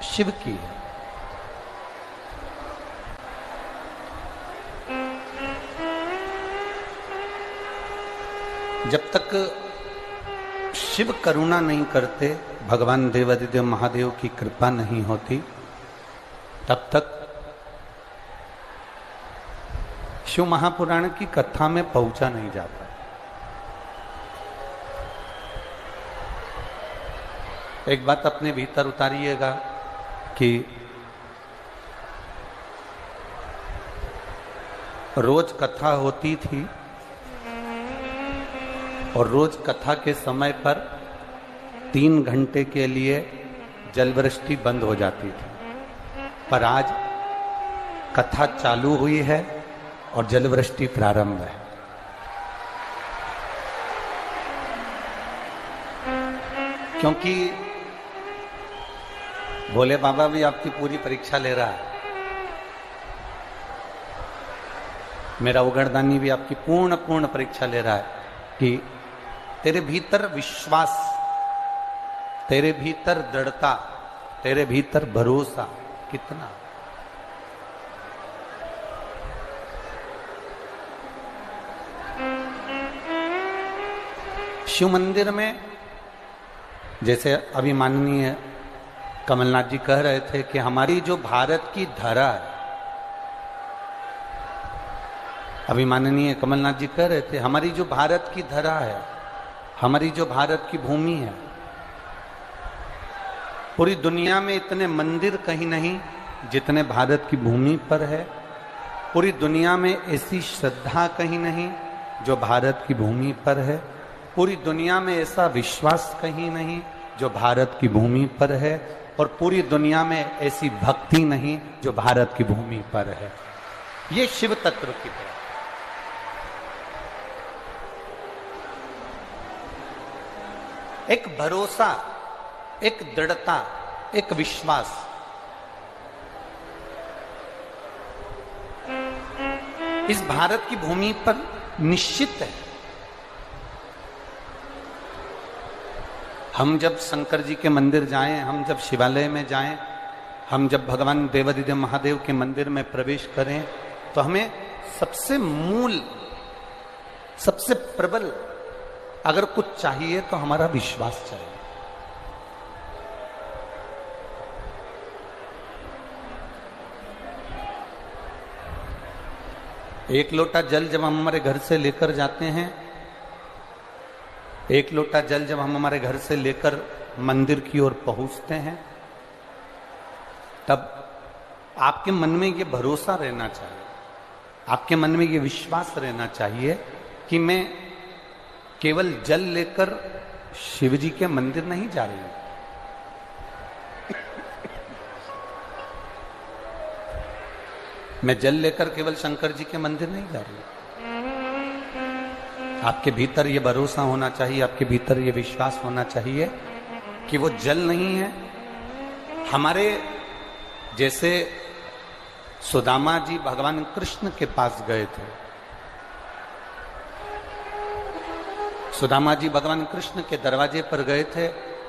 शिव की है। जब तक शिव करुणा नहीं करते, भगवान देवादिदेव महादेव की कृपा नहीं होती, तब तक शिव महापुराण की कथा में पहुंचा नहीं जाता। एक बात अपने भीतर उतारिएगा कि रोज कथा होती थी और रोज कथा के समय पर 3 घंटे के लिए जलवृष्टि बंद हो जाती थी, पर आज कथा चालू हुई है और जलवृष्टि प्रारंभ है। क्योंकि भोले बाबा भी आपकी पूरी परीक्षा ले रहा है, मेरा उगड़दानी भी आपकी पूर्ण परीक्षा ले रहा है कि तेरे भीतर विश्वास, तेरे भीतर दृढ़ता, तेरे भीतर भरोसा कितना। शिव मंदिर में, जैसे अभी माननीय कमलनाथ जी कह रहे थे कि हमारी जो भारत की धरा है, अभी माननीय कमलनाथ जी कह रहे थे हमारी जो भारत की धरा है, हमारी जो भारत की भूमि है, पूरी दुनिया में इतने मंदिर कहीं नहीं जितने भारत की भूमि पर है। पूरी दुनिया में ऐसी श्रद्धा कहीं नहीं जो भारत की भूमि पर है। पूरी दुनिया में ऐसा विश्वास कहीं नहीं जो भारत की भूमि पर है। और पूरी दुनिया में ऐसी भक्ति नहीं जो भारत की भूमि पर है। ये शिव तत्व की तरह एक भरोसा, एक दृढ़ता, एक विश्वास। इस भारत की भूमि पर निश्चित है। हम जब शंकर जी के मंदिर जाएं, हम जब शिवालय में जाएं, हम जब भगवान देवादिदेव महादेव के मंदिर में प्रवेश करें, तो हमें सबसे मूल, सबसे प्रबल अगर कुछ चाहिए तो हमारा विश्वास चाहिए। एक लोटा जल जब हम हमारे घर से लेकर जाते हैं, एक लोटा जल जब हम हमारे घर से लेकर मंदिर की ओर पहुंचते हैं, तब आपके मन में ये भरोसा रहना चाहिए, आपके मन में ये विश्वास रहना चाहिए कि मैं केवल जल लेकर शिव जी के मंदिर नहीं जा रही हूं, मैं जल लेकर केवल शंकर जी के मंदिर नहीं जा रही हूं। आपके भीतर ये भरोसा होना चाहिए, आपके भीतर ये विश्वास होना चाहिए कि वो जल नहीं है। हमारे जैसे सुदामा जी भगवान कृष्ण के पास गए थे, सुदामा जी भगवान कृष्ण के दरवाजे पर गए थे,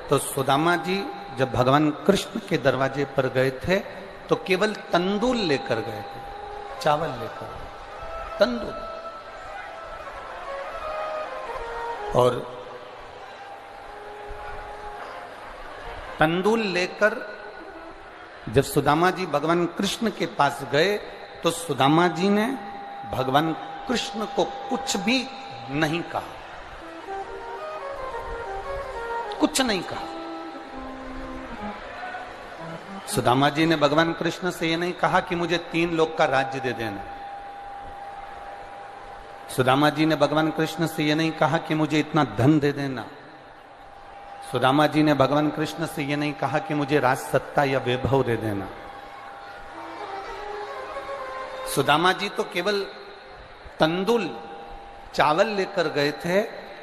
तो सुदामा जी जब भगवान कृष्ण के दरवाजे पर गए थे तो केवल तंदूल लेकर गए थे, चावल लेकर, तंदूल। और तंदूल लेकर जब सुदामा जी भगवान कृष्ण के पास गए तो सुदामा जी ने भगवान कृष्ण को कुछ भी नहीं कहा, कुछ नहीं कहा। सुदामा जी ने भगवान कृष्ण से यह नहीं कहा कि मुझे 3 लोक का राज्य दे देना। सुदामा जी ने भगवान कृष्ण से यह नहीं कहा कि मुझे इतना धन दे देना। सुदामा जी ने भगवान कृष्ण से यह नहीं कहा कि मुझे राज सत्ता या वैभव दे देना। सुदामा जी तो केवल तंदूल, चावल लेकर गए थे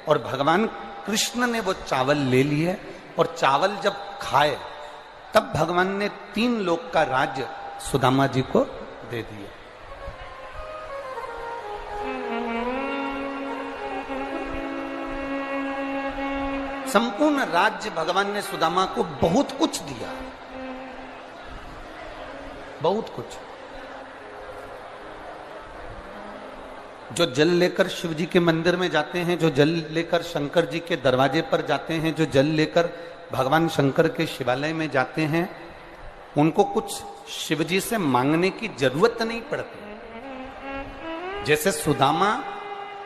और भगवान कृष्ण ने वो चावल ले लिए और चावल जब खाए तब भगवान ने 3 लोक का राज्य सुदामा जी को दे दिया। संपूर्ण राज्य भगवान ने सुदामा को बहुत कुछ दिया। बहुत कुछ। जो जल लेकर शिव जी के मंदिर में जाते हैं, जो जल लेकर शंकर जी के दरवाजे पर जाते हैं, जो जल लेकर भगवान शंकर के शिवालय में जाते हैं, उनको कुछ शिव जी से मांगने की जरूरत नहीं पड़ती। जैसे सुदामा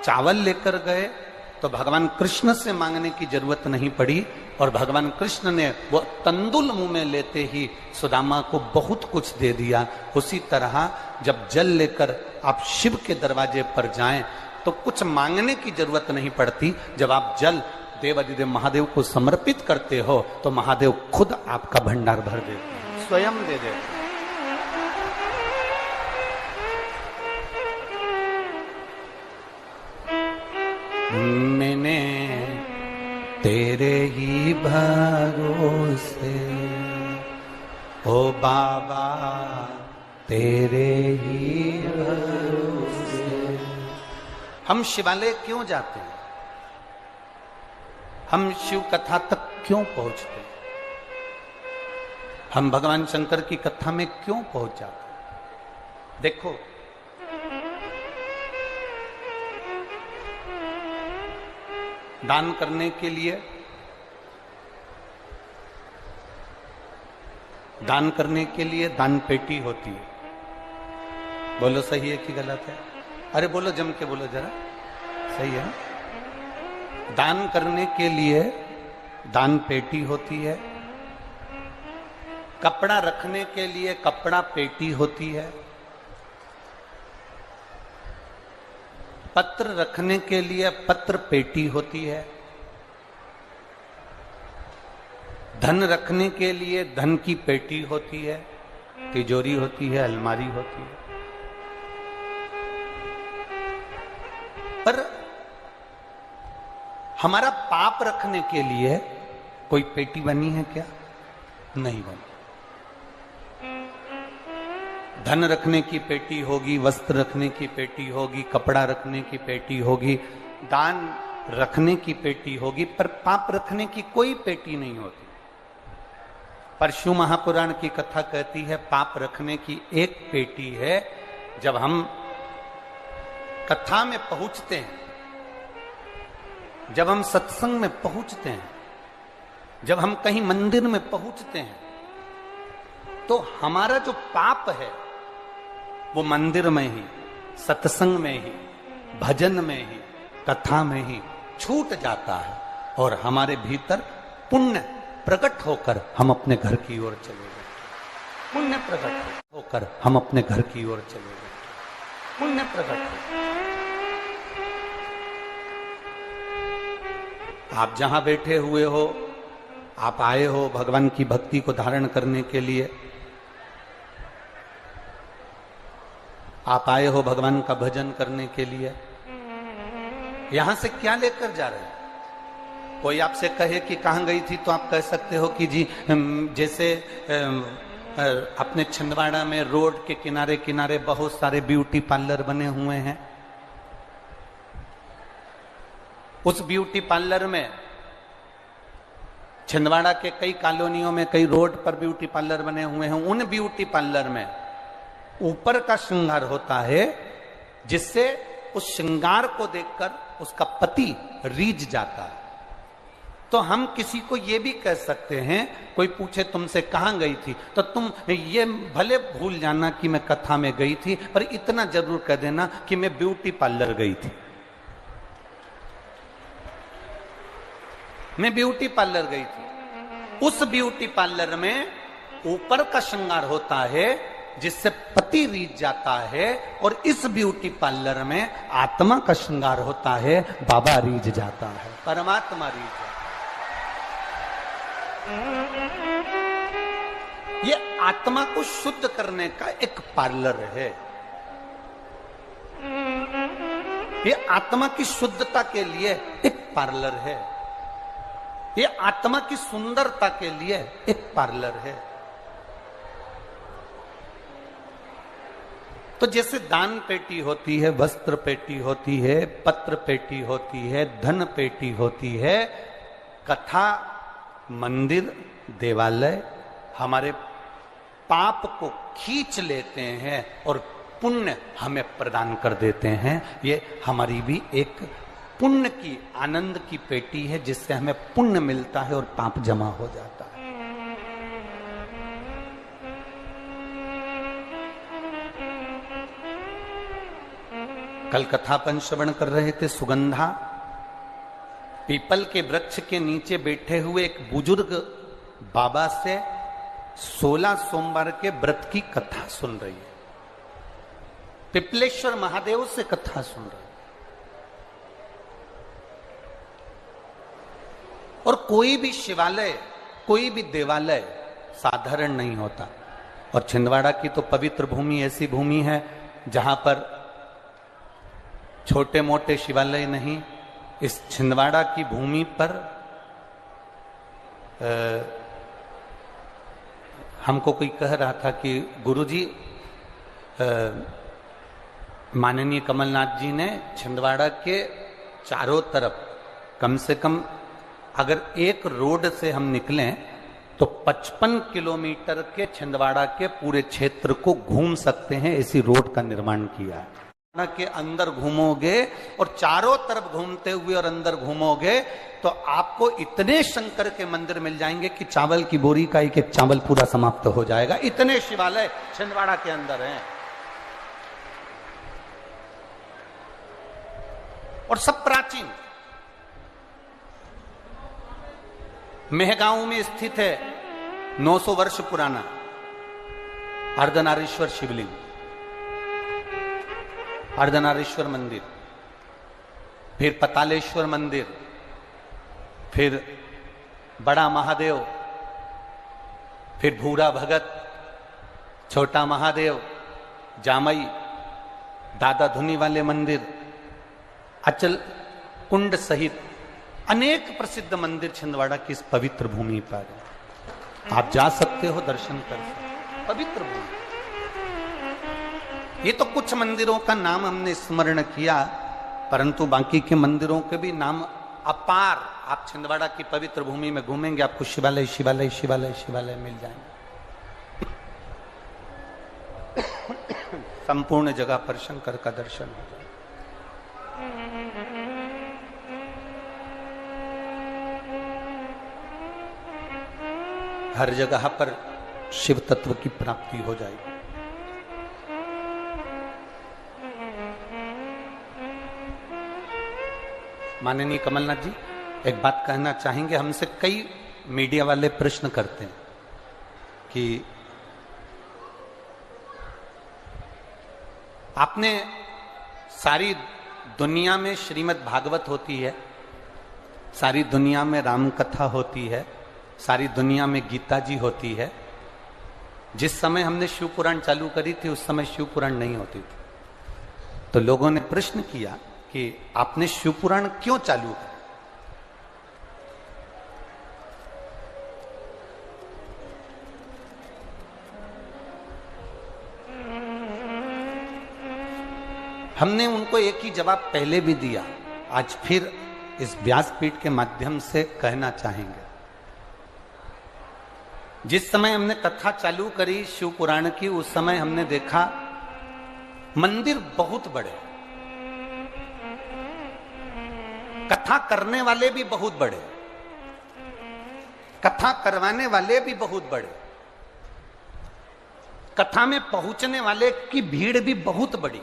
चावल लेकर गए तो भगवान कृष्ण से मांगने की जरूरत नहीं पड़ी, और भगवान कृष्ण ने वो तंदुल मुंह में लेते ही सुदामा को बहुत कुछ दे दिया। उसी तरह जब जल लेकर आप शिव के दरवाजे पर जाएं तो कुछ मांगने की जरूरत नहीं पड़ती। जब आप जल देवाधिदेव महादेव को समर्पित करते हो तो महादेव खुद आपका भंडार भर देते हैं, स्वयं दे देते हैं। मैंने तेरे ही भरोसे ओ बाबा, तेरे ही भरोसे। हम शिवालय क्यों जाते हैं? हम शिव कथा तक क्यों पहुंचते हैं? हम भगवान शंकर की कथा में क्यों पहुंच जाते हैं? देखो, दान करने के लिए, दान करने के लिए दान पेटी होती है। बोलो सही है कि गलत है? अरे बोलो, जम के बोलो जरा, सही है? दान करने के लिए दान पेटी होती है, कपड़ा रखने के लिए कपड़ा पेटी होती है, पत्र रखने के लिए पत्र पेटी होती है, धन रखने के लिए धन की पेटी होती है, तिजोरी होती है, अलमारी होती है। पर हमारा पाप रखने के लिए कोई पेटी बनी है क्या? नहीं बनी। धन रखने की पेटी होगी, वस्त्र रखने की पेटी होगी, कपड़ा रखने की पेटी होगी, दान रखने की पेटी होगी, पर पाप रखने की कोई पेटी नहीं होती। परशु महापुराण की कथा कहती है पाप रखने की एक पेटी है। जब हम कथा में पहुंचते हैं, जब हम सत्संग में पहुंचते हैं, जब हम कहीं मंदिर में पहुंचते हैं, तो हमारा जो पाप है वो मंदिर में ही, सत्संग में ही, भजन में ही, कथा में ही छूट जाता है, और हमारे भीतर पुण्य प्रकट होकर हम अपने घर की ओर चले गए। पुण्य प्रकट होकर हम अपने घर की ओर चले गए। पुण्य प्रकट। आप जहां बैठे हुए हो, आप आए हो भगवान की भक्ति को धारण करने के लिए, आप आए हो भगवान का भजन करने के लिए। यहां से क्या लेकर जा रहे हैं? कोई आपसे कहे कि कहां गई थी, तो आप कह सकते हो कि जी जैसे अपने छिंदवाड़ा में रोड के किनारे किनारे बहुत सारे ब्यूटी पार्लर बने हुए हैं, उस ब्यूटी पार्लर में, छिंदवाड़ा के कई कॉलोनियों में, कई रोड पर ब्यूटी पार्लर बने हुए हैं, उन ब्यूटी पार्लर में ऊपर का श्रृंगार होता है जिससे उस श्रृंगार को देखकर उसका पति रीझ जाता है। तो हम किसी को ये भी कह सकते हैं, कोई पूछे तुमसे कहां गई थी, तो तुम ये भले भूल जाना कि मैं कथा में गई थी, पर इतना जरूर कह देना कि मैं ब्यूटी पार्लर गई थी। मैं ब्यूटी पार्लर गई थी। उस ब्यूटी पार्लर में ऊपर का श्रृंगार होता है जिससे पति रीझ जाता है, और इस ब्यूटी पार्लर में आत्मा का श्रृंगार होता है, बाबा रीझ जाता है, परमात्मा रीझ जाता है। ये आत्मा को शुद्ध करने का एक पार्लर है। ये आत्मा की शुद्धता के लिए एक पार्लर है। ये आत्मा की सुंदरता के लिए एक पार्लर है। तो जैसे दान पेटी होती है, वस्त्र पेटी होती है, पत्र पेटी होती है, धन पेटी होती है, कथा, मंदिर, देवालय हमारे पाप को खींच लेते हैं और पुण्य हमें प्रदान कर देते हैं। ये हमारी भी एक पुण्य की, आनंद की पेटी है, जिससे हमें पुण्य मिलता है और पाप जमा हो जाता है। कल कथापन श्रवण कर रहे थे, सुगंधा पीपल के वृक्ष के नीचे बैठे हुए एक बुजुर्ग बाबा से 16 सोमवार के व्रत की कथा सुन रही है। पिपलेश्वर महादेव से कथा सुन रही है। और कोई भी शिवालय, कोई भी देवालय साधारण नहीं होता। और छिंदवाड़ा की तो पवित्र भूमि ऐसी भूमि है जहां पर छोटे मोटे शिवालय नहीं, इस छिंदवाड़ा की भूमि पर हमको कोई कह रहा था कि गुरुजी, माननीय कमलनाथ जी ने छिंदवाड़ा के चारों तरफ कम से कम, अगर एक रोड से हम निकलें तो 55 किलोमीटर के छिंदवाड़ा के पूरे क्षेत्र को घूम सकते हैं, ऐसी रोड का निर्माण किया है। के अंदर घूमोगे और चारों तरफ घूमते हुए और अंदर घूमोगे तो आपको इतने शंकर के मंदिर मिल जाएंगे कि चावल की बोरी का एक एक चावल पूरा समाप्त हो जाएगा। इतने शिवालय छिंदवाड़ा के अंदर हैं और सब प्राचीन। मेहगांव में स्थित है 900 वर्ष पुराना अर्धनारीश्वर शिवलिंग, अर्धनारीश्वर मंदिर, फिर पतालेश्वर मंदिर, फिर बड़ा महादेव, फिर भूरा भगत, छोटा महादेव, जामई, दादा धुनी वाले मंदिर, अचल कुंड सहित अनेक प्रसिद्ध मंदिर छिंदवाड़ा की इस पवित्र भूमि पर आप जा सकते हो, दर्शन कर सकते हो। पवित्र भूमि। ये तो कुछ मंदिरों का नाम हमने स्मरण किया, परंतु बाकी के मंदिरों के भी नाम अपार। आप छिंदवाड़ा की पवित्र भूमि में घूमेंगे, आपको शिवालय शिवालय शिवालय शिवालय मिल जाएंगे। संपूर्ण जगह पर शंकर का दर्शन हो जाए। हर जगह पर शिव तत्व की प्राप्ति हो जाएगी। माननीय कमलनाथ जी, एक बात कहना चाहेंगे। हमसे कई मीडिया वाले प्रश्न करते हैं कि आपने सारी दुनिया में श्रीमद् भागवत होती है, सारी दुनिया में राम कथा होती है, सारी दुनिया में गीता जी होती है। जिस समय हमने शिव पुराण चालू करी थी उस समय शिव पुराण नहीं होती थी। तो लोगों ने प्रश्न किया कि आपने शिव पुराण क्यों चालू किया? हमने उनको एक ही जवाब पहले भी दिया, आज फिर इस व्यासपीठ के माध्यम से कहना चाहेंगे। जिस समय हमने कथा चालू करी शिव पुराण की, उस समय हमने देखा मंदिर बहुत बड़े, कथा करने वाले भी बहुत बड़े, कथा करवाने वाले भी बहुत बड़े, कथा में पहुंचने वाले की भीड़ भी बहुत बड़ी,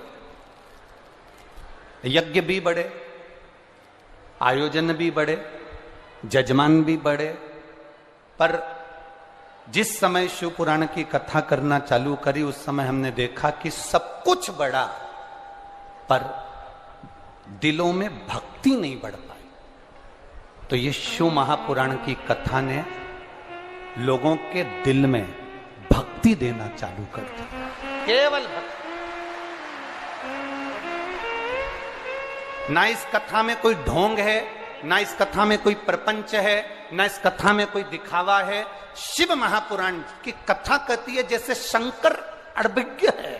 यज्ञ भी बड़े, आयोजन भी बड़े, जजमान भी बड़े। पर जिस समय शिव पुराण की कथा करना चालू करी उस समय हमने देखा कि सब कुछ बड़ा, पर दिलों में भक्ति नहीं बढ़ पाई। तो ये शिव महापुराण की कथा ने लोगों के दिल में भक्ति देना चालू कर दिया, केवल भक्ति। ना इस कथा में कोई ढोंग है, ना इस कथा में कोई प्रपंच है, ना इस कथा में कोई दिखावा है। शिव महापुराण की कथा कहती है जैसे शंकर अड़भिज्ञ है,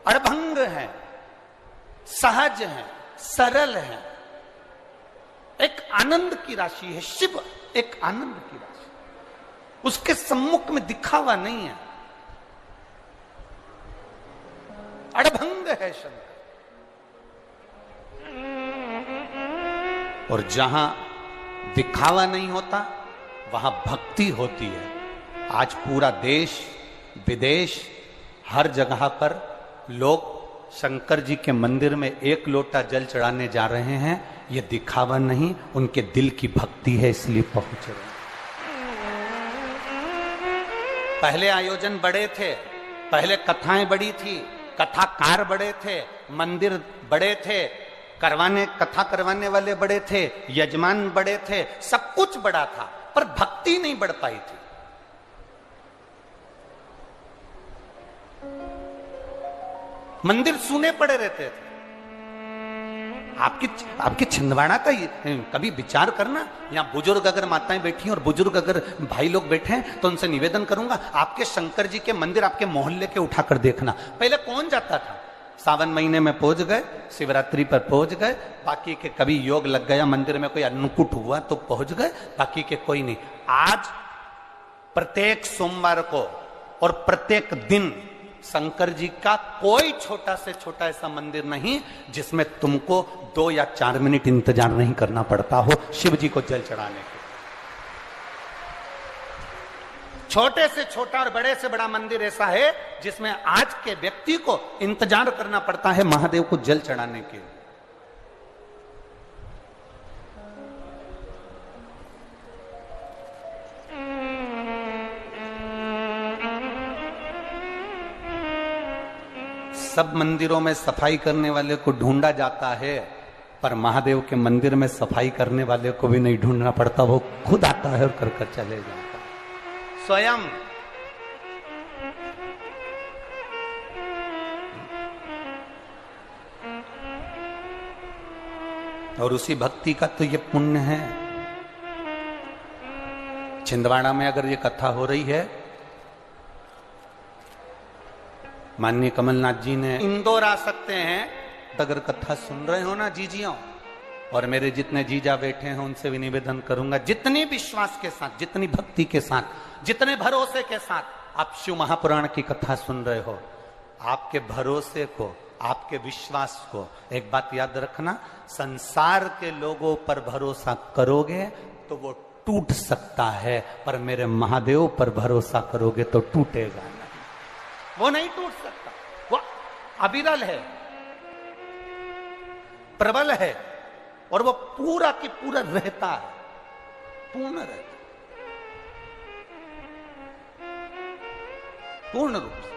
अड़भंग है, सहज है, सरल है, एक आनंद की राशि है। शिव एक आनंद की राशि, उसके सम्मुख में दिखावा नहीं है। अड़भंग है शंकर। और जहां दिखावा नहीं होता वहां भक्ति होती है। आज पूरा देश विदेश हर जगह पर लोग शंकर जी के मंदिर में एक लोटा जल चढ़ाने जा रहे हैं। ये दिखावा नहीं, उनके दिल की भक्ति है, इसलिए पहुंच रहे हैं। पहले आयोजन बड़े थे, पहले कथाएं बड़ी थी, कथाकार बड़े थे, मंदिर बड़े थे, कथा करवाने वाले बड़े थे, यजमान बड़े थे, सब कुछ बड़ा था, पर भक्ति नहीं बढ़ पाई थी। मंदिर सूने पड़े रहते थे। आपके छिंदवाड़ा का कभी विचार करना, यहाँ बुजुर्ग अगर माताएं बैठी और बुजुर्ग अगर भाई लोग बैठे हैं तो उनसे निवेदन करूंगा, आपके शंकर जी के मंदिर आपके मोहल्ले के उठाकर देखना। पहले कौन जाता था? सावन महीने में पहुंच गए, शिवरात्रि पर पहुंच गए, बाकी के कभी योग लग गया, मंदिर में कोई अन्नकूट हुआ तो पहुंच गए, बाकी के कोई नहीं। आज प्रत्येक सोमवार को और प्रत्येक दिन शंकर जी का कोई छोटा से छोटा ऐसा मंदिर नहीं जिसमें तुमको 2 या 4 मिनट इंतजार नहीं करना पड़ता हो शिव जी को जल चढ़ाने के। छोटे से छोटा और बड़े से बड़ा मंदिर ऐसा है जिसमें आज के व्यक्ति को इंतजार करना पड़ता है महादेव को जल चढ़ाने के। सब मंदिरों में सफाई करने वाले को ढूंढा जाता है, पर महादेव के मंदिर में सफाई करने वाले को भी नहीं ढूंढना पड़ता, वो खुद आता है और कर चले जाता है स्वयं। और उसी भक्ति का तो ये पुण्य है। छिंदवाड़ा में अगर ये कथा हो रही है, माननीय कमलनाथ जी ने इंदौर आ सकते हैं, अगर कथा सुन रहे हो ना जीजियों, और मेरे जितने जीजा बैठे हैं उनसे भी निवेदन करूंगा, जितनी विश्वास के साथ, जितनी भक्ति के साथ, जितने भरोसे के साथ आप शिव महापुराण की कथा सुन रहे हो, आपके भरोसे को, आपके विश्वास को एक बात याद रखना, संसार के लोगों पर भरोसा करोगे तो वो टूट सकता है, पर मेरे महादेव पर भरोसा करोगे तो टूटेगा नहीं। वो नहीं टूट सकता, वो अविरल है, प्रबल है, और वो पूरा की पूरा रहता है, पूर्ण रहता है, पूर्ण रूप से।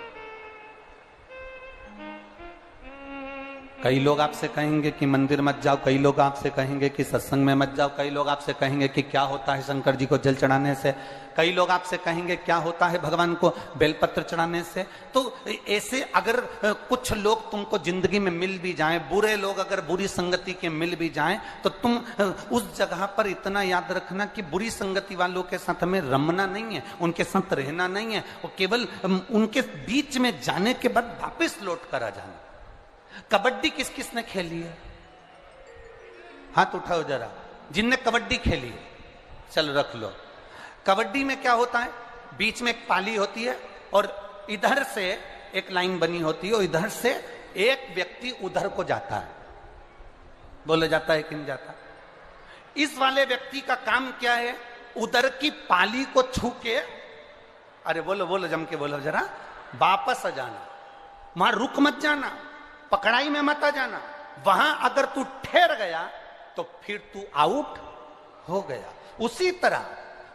कई लोग आपसे कहेंगे कि मंदिर मत जाओ, कई लोग आपसे कहेंगे कि सत्संग में मत जाओ, कई लोग आपसे कहेंगे कि क्या होता है शंकर जी को जल चढ़ाने से, कई लोग आपसे कहेंगे क्या होता है भगवान को बेलपत्र चढ़ाने से। तो ऐसे अगर कुछ लोग तुमको जिंदगी में मिल भी जाएं, बुरे लोग अगर बुरी संगति के मिल भी जाएं, तो तुम उस जगह पर इतना याद रखना कि बुरी संगति वालों के साथ हमें रमना नहीं है, उनके साथ रहना नहीं है, वो केवल उनके बीच में जाने के बाद वापस लौट कर आ जाना। कबड्डी किस किस ने खेली है? हाथ उठाओ जरा, जिनने कबड्डी खेली है, चल रख लो। कबड्डी में क्या होता है, बीच में एक पाली होती है और इधर से एक लाइन बनी होती है और इधर से एक व्यक्ति उधर को जाता है। बोला जाता है कि नहीं जाता? इस वाले व्यक्ति का काम क्या है, उधर की पाली को छू के, अरे बोलो बोलो जम के बोलो जरा, वापस आ जाना, वहां रुक मत जाना, पकड़ाई में मत आ जाना। वहां अगर तू ठहर गया तो फिर तू आउट हो गया। उसी तरह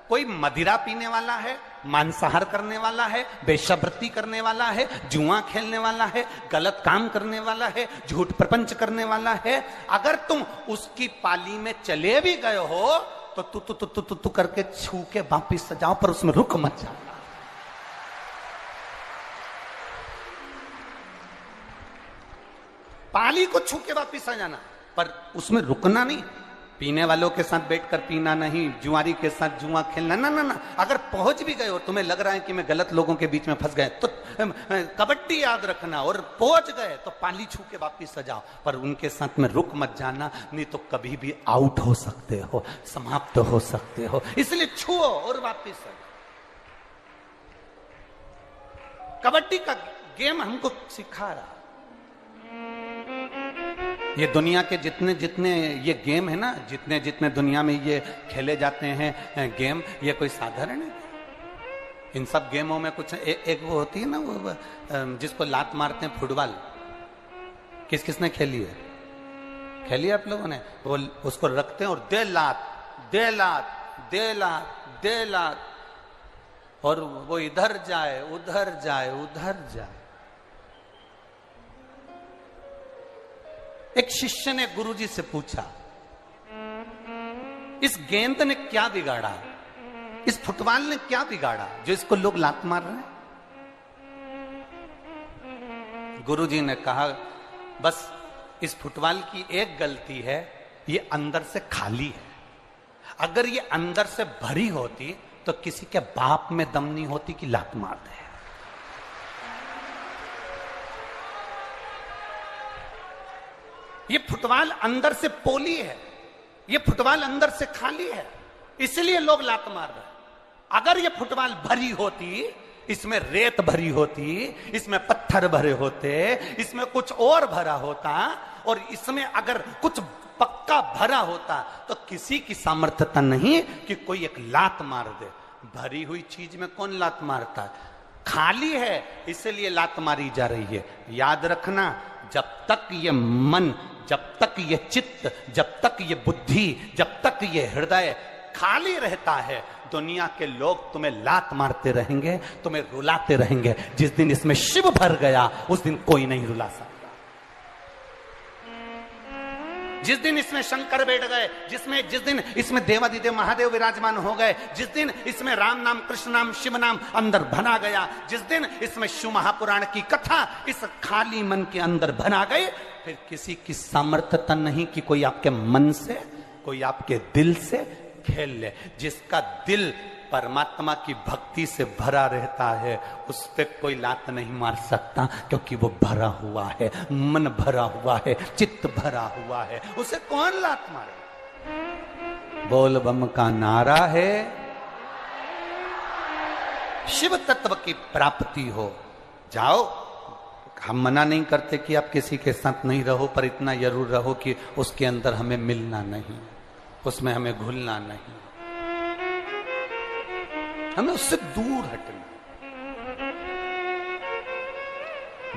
कोई मदिरा पीने वाला है, मांसाहार करने वाला है, वेश्यावृत्ति करने वाला है, जुआ खेलने वाला है, गलत काम करने वाला है, झूठ प्रपंच करने वाला है, अगर तुम उसकी पाली में चले भी गए हो तो तू करके छू के वापिस जाओ, पर उसमें रुक मत जाओ। पाली को छू के वापिस आ जाना, पर उसमें रुकना नहीं। पीने वालों के साथ बैठकर पीना नहीं, जुआरी के साथ जुआ खेलना ना ना ना। अगर पहुंच भी गए और तुम्हें लग रहा है कि मैं गलत लोगों के बीच में फंस गए, तो कबड्डी याद रखना, और पहुंच गए तो पाली छू के वापिस आ जाओ, पर उनके साथ में रुक मत जाना, नहीं तो कभी भी आउट हो सकते हो, समाप्त हो सकते हो। इसलिए छुओ और वापिस आ जाओ। कबड्डी का गेम हमको सिखा रहा, ये दुनिया के जितने जितने ये गेम है ना, जितने जितने दुनिया में ये खेले जाते हैं गेम, ये कोई साधारण है? इन सब गेमों में कुछ एक वो होती है ना, वो जिसको लात मारते हैं, फुटबॉल। किस किसने खेली है? खेली आप लोगों ने? वो उसको रखते हैं और दे लात दे लात दे लात दे लात, और वो इधर जाए उधर जाए उधर जाए। एक शिष्य ने गुरुजी से पूछा, इस गेंद ने क्या बिगाड़ा, इस फुटबॉल ने क्या बिगाड़ा जो इसको लोग लात मार रहे हैं? गुरुजी ने कहा, बस इस फुटबॉल की एक गलती है, ये अंदर से खाली है। अगर ये अंदर से भरी होती तो किसी के बाप में दम नहीं होती कि लात मार दे। ये फुटबॉल अंदर से पोली है, ये फुटबॉल अंदर से खाली है, इसलिए लोग लात मार रहे हैं। अगर ये फुटबॉल भरी होती, इसमें रेत भरी होती, इसमें पत्थर भरे होते, इसमें कुछ और भरा होता, और इसमें अगर कुछ पक्का भरा होता, तो किसी की सामर्थ्यता नहीं कि कोई एक लात मार दे। भरी हुई चीज में कौन लात मारता है? खाली है, इसलिए लात मारी जा रही है। याद रखना, जब तक ये मन, जब तक ये चित्त, जब तक ये बुद्धि, जब तक ये हृदय खाली रहता है, दुनिया के लोग तुम्हें लात मारते रहेंगे, तुम्हें रुलाते रहेंगे। जिस दिन इसमें शिव भर गया, उस दिन कोई नहीं रुला सकता। जिस दिन इसमें शंकर बैठ गए, जिस दिन इसमें देवादिदेव महादेव विराजमान हो गए, जिस दिन इसमें राम नाम, कृष्ण नाम, शिव नाम अंदर भरा गया, जिस दिन इसमें शिव महापुराण की कथा इस खाली मन के अंदर भरा गई, फिर किसी की सामर्थ्यता नहीं कि कोई आपके मन से, कोई आपके दिल से खेल ले। जिसका दिल परमात्मा की भक्ति से भरा रहता है, उस पे कोई लात नहीं मार सकता, क्योंकि वो भरा हुआ है, मन भरा हुआ है, चित्त भरा हुआ है, उसे कौन लात मारे? बोल बम का नारा है, शिव तत्व की प्राप्ति हो। जाओ, हम मना नहीं करते कि आप किसी के साथ नहीं रहो, पर इतना जरूर रहो कि उसके अंदर हमें मिलना नहीं, उसमें हमें घुलना नहीं, हमें उससे दूर हटना।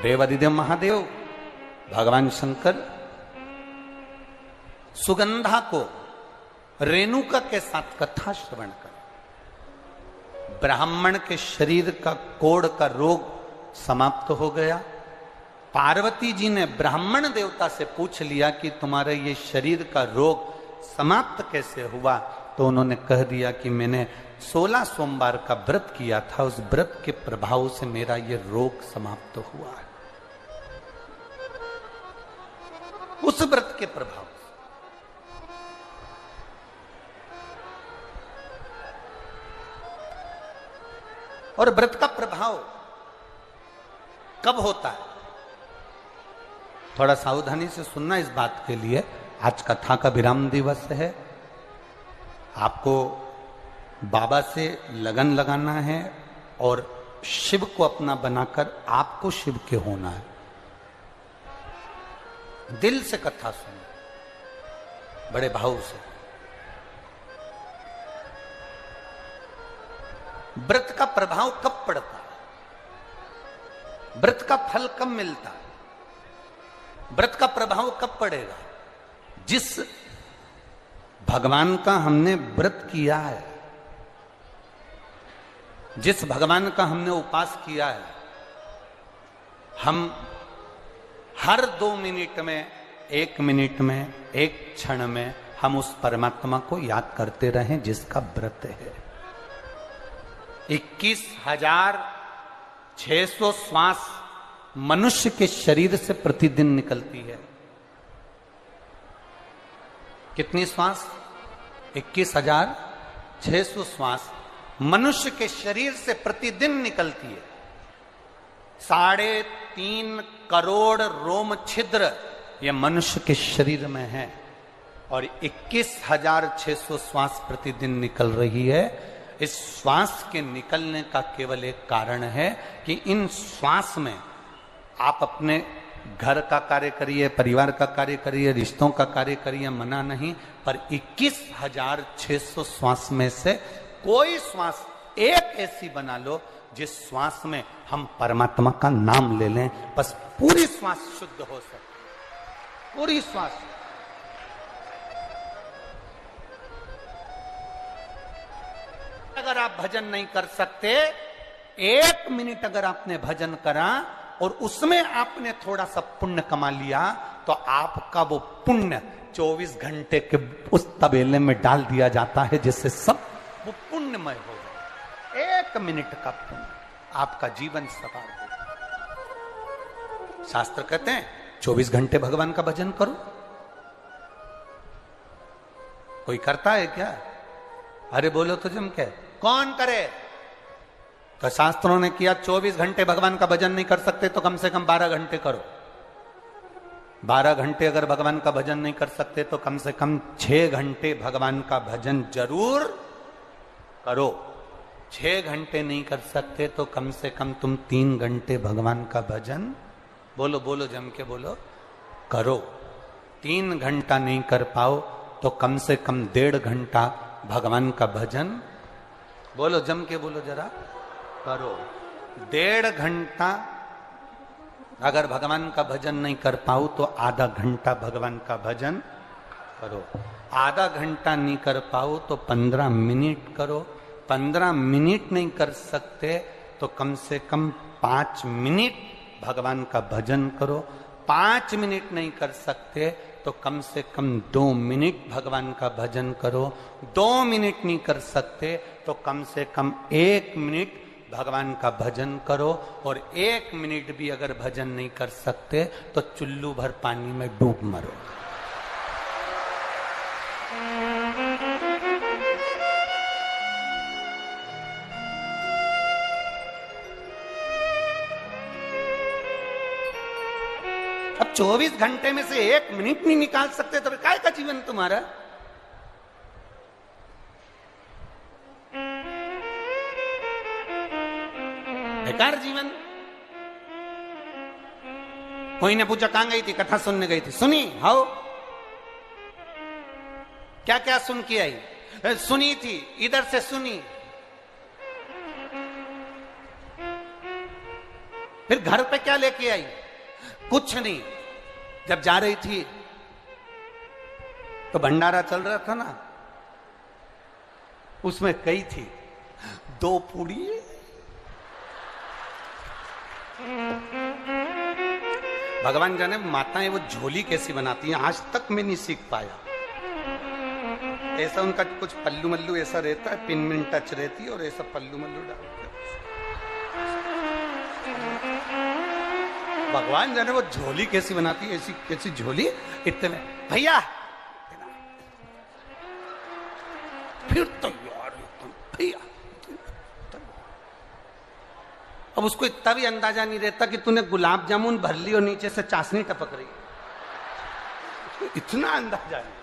देवादिदेव महादेव, भगवान शंकर सुगंधा को रेणुका के साथ कथा श्रवण कर, ब्राह्मण के शरीर का कोढ़ का रोग समाप्त हो गया। पार्वती जी ने ब्राह्मण देवता से पूछ लिया कि तुम्हारे ये शरीर का रोग समाप्त कैसे हुआ? तो उन्होंने कह दिया कि मैंने 16 सोमवार का व्रत किया था, उस व्रत के प्रभाव से मेरा ये रोग समाप्त हुआ है। उस व्रत के प्रभाव से। और व्रत का प्रभाव कब होता है? थोड़ा सावधानी से सुनना इस बात के लिए। आज कथा का विराम दिवस है, आपको बाबा से लगन लगाना है और शिव को अपना बनाकर आपको शिव के होना है। दिल से कथा सुनो, बड़े भाव से। व्रत का प्रभाव कब पड़ता है? व्रत का फल कब मिलता है? व्रत का प्रभाव कब पड़ेगा? जिस भगवान का हमने व्रत किया है, जिस भगवान का हमने उपास किया है, हम हर 2 मिनट में, 1 मिनट में, 1 क्षण में हम उस परमात्मा को याद करते रहें जिसका व्रत है। 21,600 श्वास मनुष्य के शरीर से प्रतिदिन निकलती है। कितनी श्वास? 21,600 श्वास मनुष्य के शरीर से प्रतिदिन निकलती है। 3.5 करोड़ रोम छिद्र ये मनुष्य के शरीर में है, और 21,600 श्वास प्रतिदिन निकल रही है। इस श्वास के निकलने का केवल एक कारण है कि इन श्वास में आप अपने घर का कार्य करिए, परिवार का कार्य करिए, रिश्तों का कार्य करिए, मना नहीं, पर 21,600 श्वास में से कोई श्वास एक ऐसी बना लो जिस श्वास में हम परमात्मा का नाम ले लें, बस पूरी श्वास शुद्ध हो सके, पूरी श्वास। अगर आप भजन नहीं कर सकते, 1 मिनट अगर आपने भजन करा और उसमें आपने थोड़ा सा पुण्य कमा लिया, तो आपका वो पुण्य 24 घंटे के उस तबेले में डाल दिया जाता है, जिससे सब वो पुण्यमय हो जाए। 1 मिनट का पुण्य आपका जीवन सवार हो। शास्त्र कहते हैं 24 घंटे भगवान का भजन करो। कोई करता है क्या? अरे बोलो तो जम के, कौन करे? तो शास्त्रों ने किया 24 घंटे भगवान का भजन नहीं कर सकते तो कम से कम 12 घंटे करो। 12 घंटे अगर भगवान का भजन नहीं कर सकते तो कम से कम 6 घंटे भगवान का भजन जरूर करो। 6 घंटे नहीं कर सकते तो कम से कम तुम 3 घंटे भगवान का भजन, बोलो बोलो जम के बोलो, करो। 3 घंटा नहीं कर पाओ तो कम से कम 1.5 घंटा भगवान का भजन, बोलो जम के बोलो जरा, करो। 1.5 घंटा अगर भगवान का भजन नहीं कर पाओ तो आधा घंटा भगवान का भजन करो। आधा घंटा नहीं कर पाओ तो 15 मिनट करो। 15 मिनट नहीं कर सकते तो कम से कम 5 मिनट भगवान का भजन करो। 5 मिनट नहीं कर सकते तो कम से कम 2 मिनट भगवान का भजन करो। 2 मिनट नहीं कर सकते तो कम से कम 1 मिनट भगवान का भजन करो। और 1 मिनट भी अगर भजन नहीं कर सकते तो चुल्लू भर पानी में डूब मरो। अब 24 घंटे में से 1 मिनट नहीं निकाल सकते तो काय का जीवन तुम्हारा? बेकार जीवन। कोई ने पूछा कहां गई थी? कथा सुनने गई थी। सुनी? हाउ? क्या क्या सुन के आई? सुनी थी, इधर से सुनी। फिर घर पे क्या लेके आई? कुछ नहीं। जब जा रही थी तो भंडारा चल रहा था ना, उसमें कई थी 2 पूड़ी। भगवान जाने माताएं वो झोली कैसी बनाती हैं, आज तक मैं नहीं सीख पाया। ऐसा उनका कुछ पल्लू मल्लू ऐसा रहता है, पिन मिन टच रहती है और ऐसा पल्लू मल्लू डालते। भगवान जाने वो झोली कैसी बनाती है, ऐसी कैसी झोली। इतने भैया फिर तो यार भैया। अब उसको इतना भी अंदाजा नहीं रहता कि तूने गुलाब जामुन भर ली और नीचे से चाशनी टपक रही, इतना अंदाजा नहीं।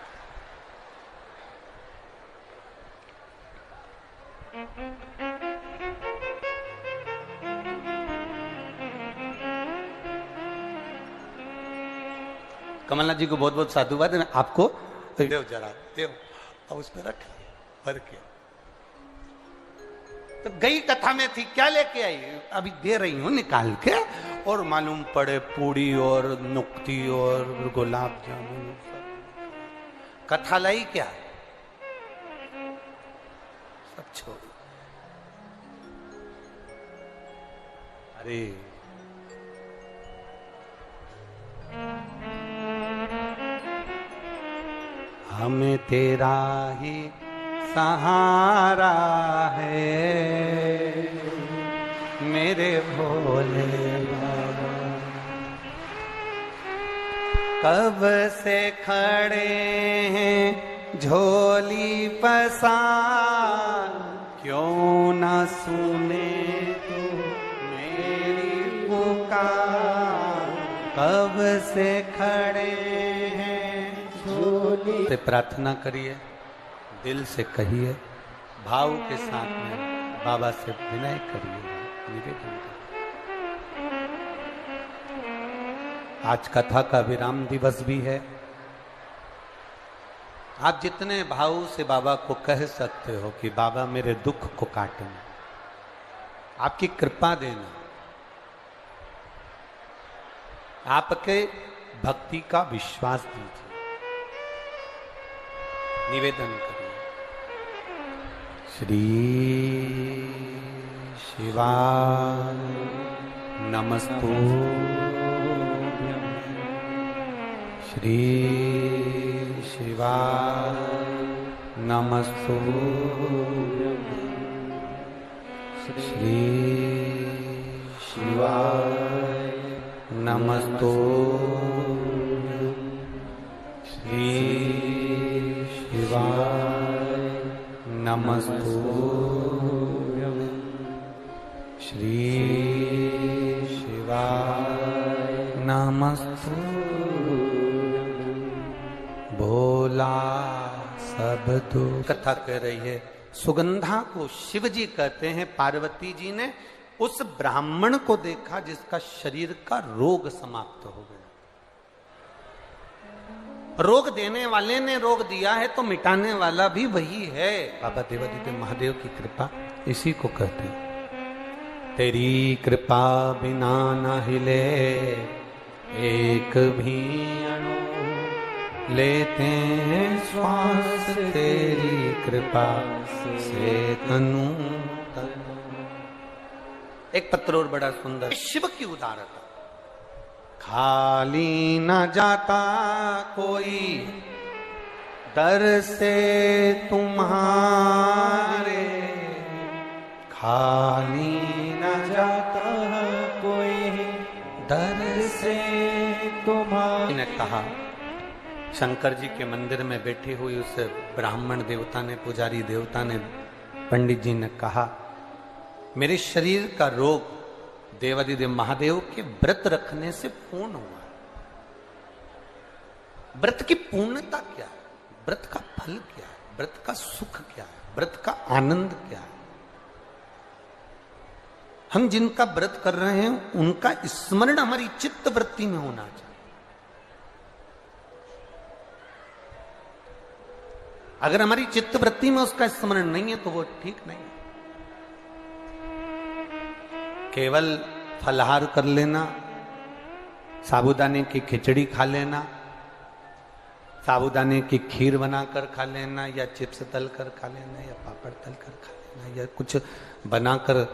कमलनाथ जी को बहुत बहुत साधुवाद है। आपको देव जरा देव, अब उस पर रख भर के। तो गई कथा में थी, क्या लेके आई? अभी दे रही हूं निकाल के। और मालूम पड़े पूड़ी और नुक्ती और गुलाब जामुन। कथा लाई क्या? सब छोड़। अरे हमें तेरा ही सहारा है मेरे भोले बाबा। कब से खड़े हैं झोली पसार, क्यों ना सुने तू मेरी पुकार। कब से खड़े हैं झोली से प्रार्थना करिए, दिल से कहिए, भाव के साथ में बाबा से विनय करिए, निवेदन करिए। आज कथा का विराम दिवस भी है। आप जितने भाव से बाबा को कह सकते हो कि बाबा मेरे दुख को काटना, आपकी कृपा देना, आपके भक्ति का विश्वास दीजिए, निवेदन करिए। श्री शिवाय नमस्तुभ्यं, श्री शिवाय नमस्तुभ्यं, श्री शिवाय नमस्तुभ्यं, श्री शिवाय नमस्तुभ्यं, श्री शिवाय नमस्तुभ्यं। भोला सब दुख। कथा कह रही है, सुगंधा को शिव जी कहते हैं। पार्वती जी ने उस ब्राह्मण को देखा जिसका शरीर का रोग समाप्त हो गया। रोग देने वाले ने रोग दिया है तो मिटाने वाला भी वही है। बाबा देवादिदेव महादेव की कृपा इसी को कहते हैं। तेरी कृपा बिना न हिले एक भी अणु, लेते हैं श्वास तेरी कृपा से तनु तनु। एक पत्र और बड़ा सुंदर, शिव की उदारता। खाली न जाता कोई दर से तुम्हारे, खाली न जाता कोई दर से तुम्हारे। ने कहा, शंकर जी के मंदिर में बैठी हुई उस ब्राह्मण देवता ने, पुजारी देवता ने, पंडित जी ने कहा, मेरे शरीर का रोग देवादिदेव महादेव के व्रत रखने से पूर्ण हुआ। व्रत की पूर्णता क्या है? व्रत का फल क्या है? व्रत का सुख क्या है? व्रत का आनंद क्या है? हम जिनका व्रत कर रहे हैं उनका स्मरण हमारी चित्त वृत्ति में होना चाहिए। अगर हमारी चित्त वृत्ति में उसका स्मरण नहीं है तो वो ठीक नहीं है। केवल फलहार कर लेना, साबूदाने की खिचड़ी खा लेना, साबूदाने की खीर बनाकर खा लेना, या चिप्स तल कर खा लेना, या पापड़ तल कर खा लेना, या कुछ बनाकर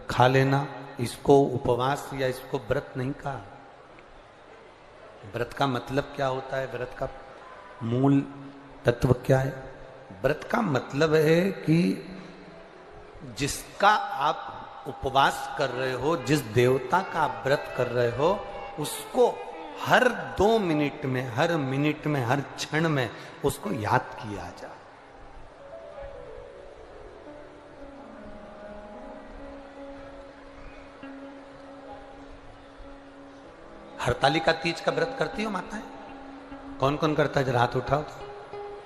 खा लेना, इसको उपवास या इसको व्रत नहीं कहा। व्रत का मतलब क्या होता है? व्रत का मूल तत्व क्या है? व्रत का मतलब है कि जिसका आप उपवास कर रहे हो, जिस देवता का आप व्रत कर रहे हो, उसको हर 2 मिनट में, हर मिनट में, हर क्षण में उसको याद किया जाए। हरतालिका तीज का व्रत करती हो माताएं? कौन कौन करता है? जरा हाथ उठाओ तो।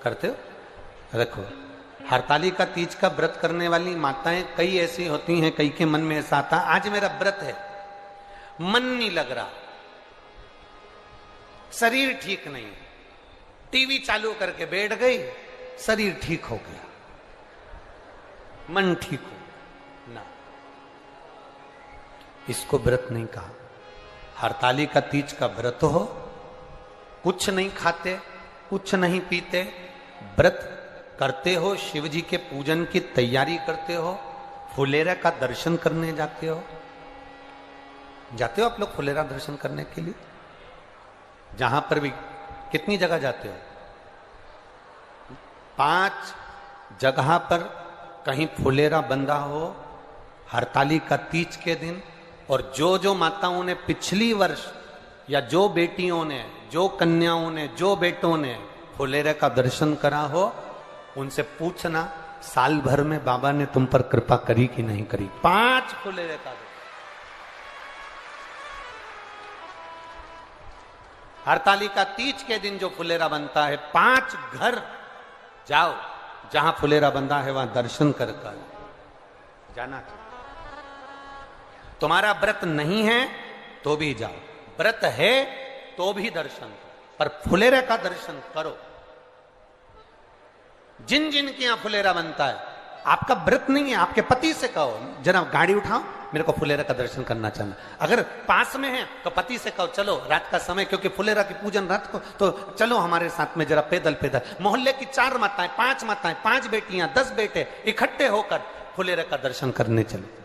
करते हो? रखो। हरतालिका तीज का व्रत करने वाली माताएं कई ऐसी होती हैं, कई के मन में ऐसा आता, आज मेरा व्रत है, मन नहीं लग रहा, शरीर ठीक नहीं, टीवी चालू करके बैठ गई, शरीर ठीक हो गया, मन ठीक हो ना। इसको व्रत नहीं कहा। हरतालिका तीज का व्रत हो, कुछ नहीं खाते, कुछ नहीं पीते, व्रत करते हो, शिव जी के पूजन की तैयारी करते हो, फुलेरा का दर्शन करने जाते हो। जाते हो आप लोग फुलेरा दर्शन करने के लिए? जहां पर भी कितनी जगह जाते हो? 5 जगह पर कहीं फुलेरा बंधा हो हरतालिका तीज के दिन। और जो माताओं ने पिछली वर्ष, या जो बेटियों ने, जो कन्याओं ने, जो बेटों ने फुलेरा का दर्शन करा हो, उनसे पूछना साल भर में बाबा ने तुम पर कृपा करी कि नहीं करी। 5 फुलेरे का दर्शन। हरतालिका तीज के दिन जो फुलेरा बनता है, 5 घर जाओ जहां फुलेरा बंधा है, वहां दर्शन कर जाना चाहिए। तुम्हारा व्रत नहीं है तो भी जाओ, व्रत है तो भी दर्शन करो, पर फुलेरे का दर्शन करो। जिन जिन के यहां फुलेरा बनता है, आपका व्रत नहीं है, आपके पति से कहो जरा गाड़ी उठाओ, मेरे को फुलेरा का दर्शन करना चाहना। अगर पास में है तो पति से कहो चलो रात का समय, क्योंकि फुलेरा की पूजन रात को, तो चलो हमारे साथ में जरा पैदल पैदल। मोहल्ले की 4 माताएं, 5 माताएं, 5 बेटियां, 10 बेटे इकट्ठे होकर फुलेरा का दर्शन करने चले।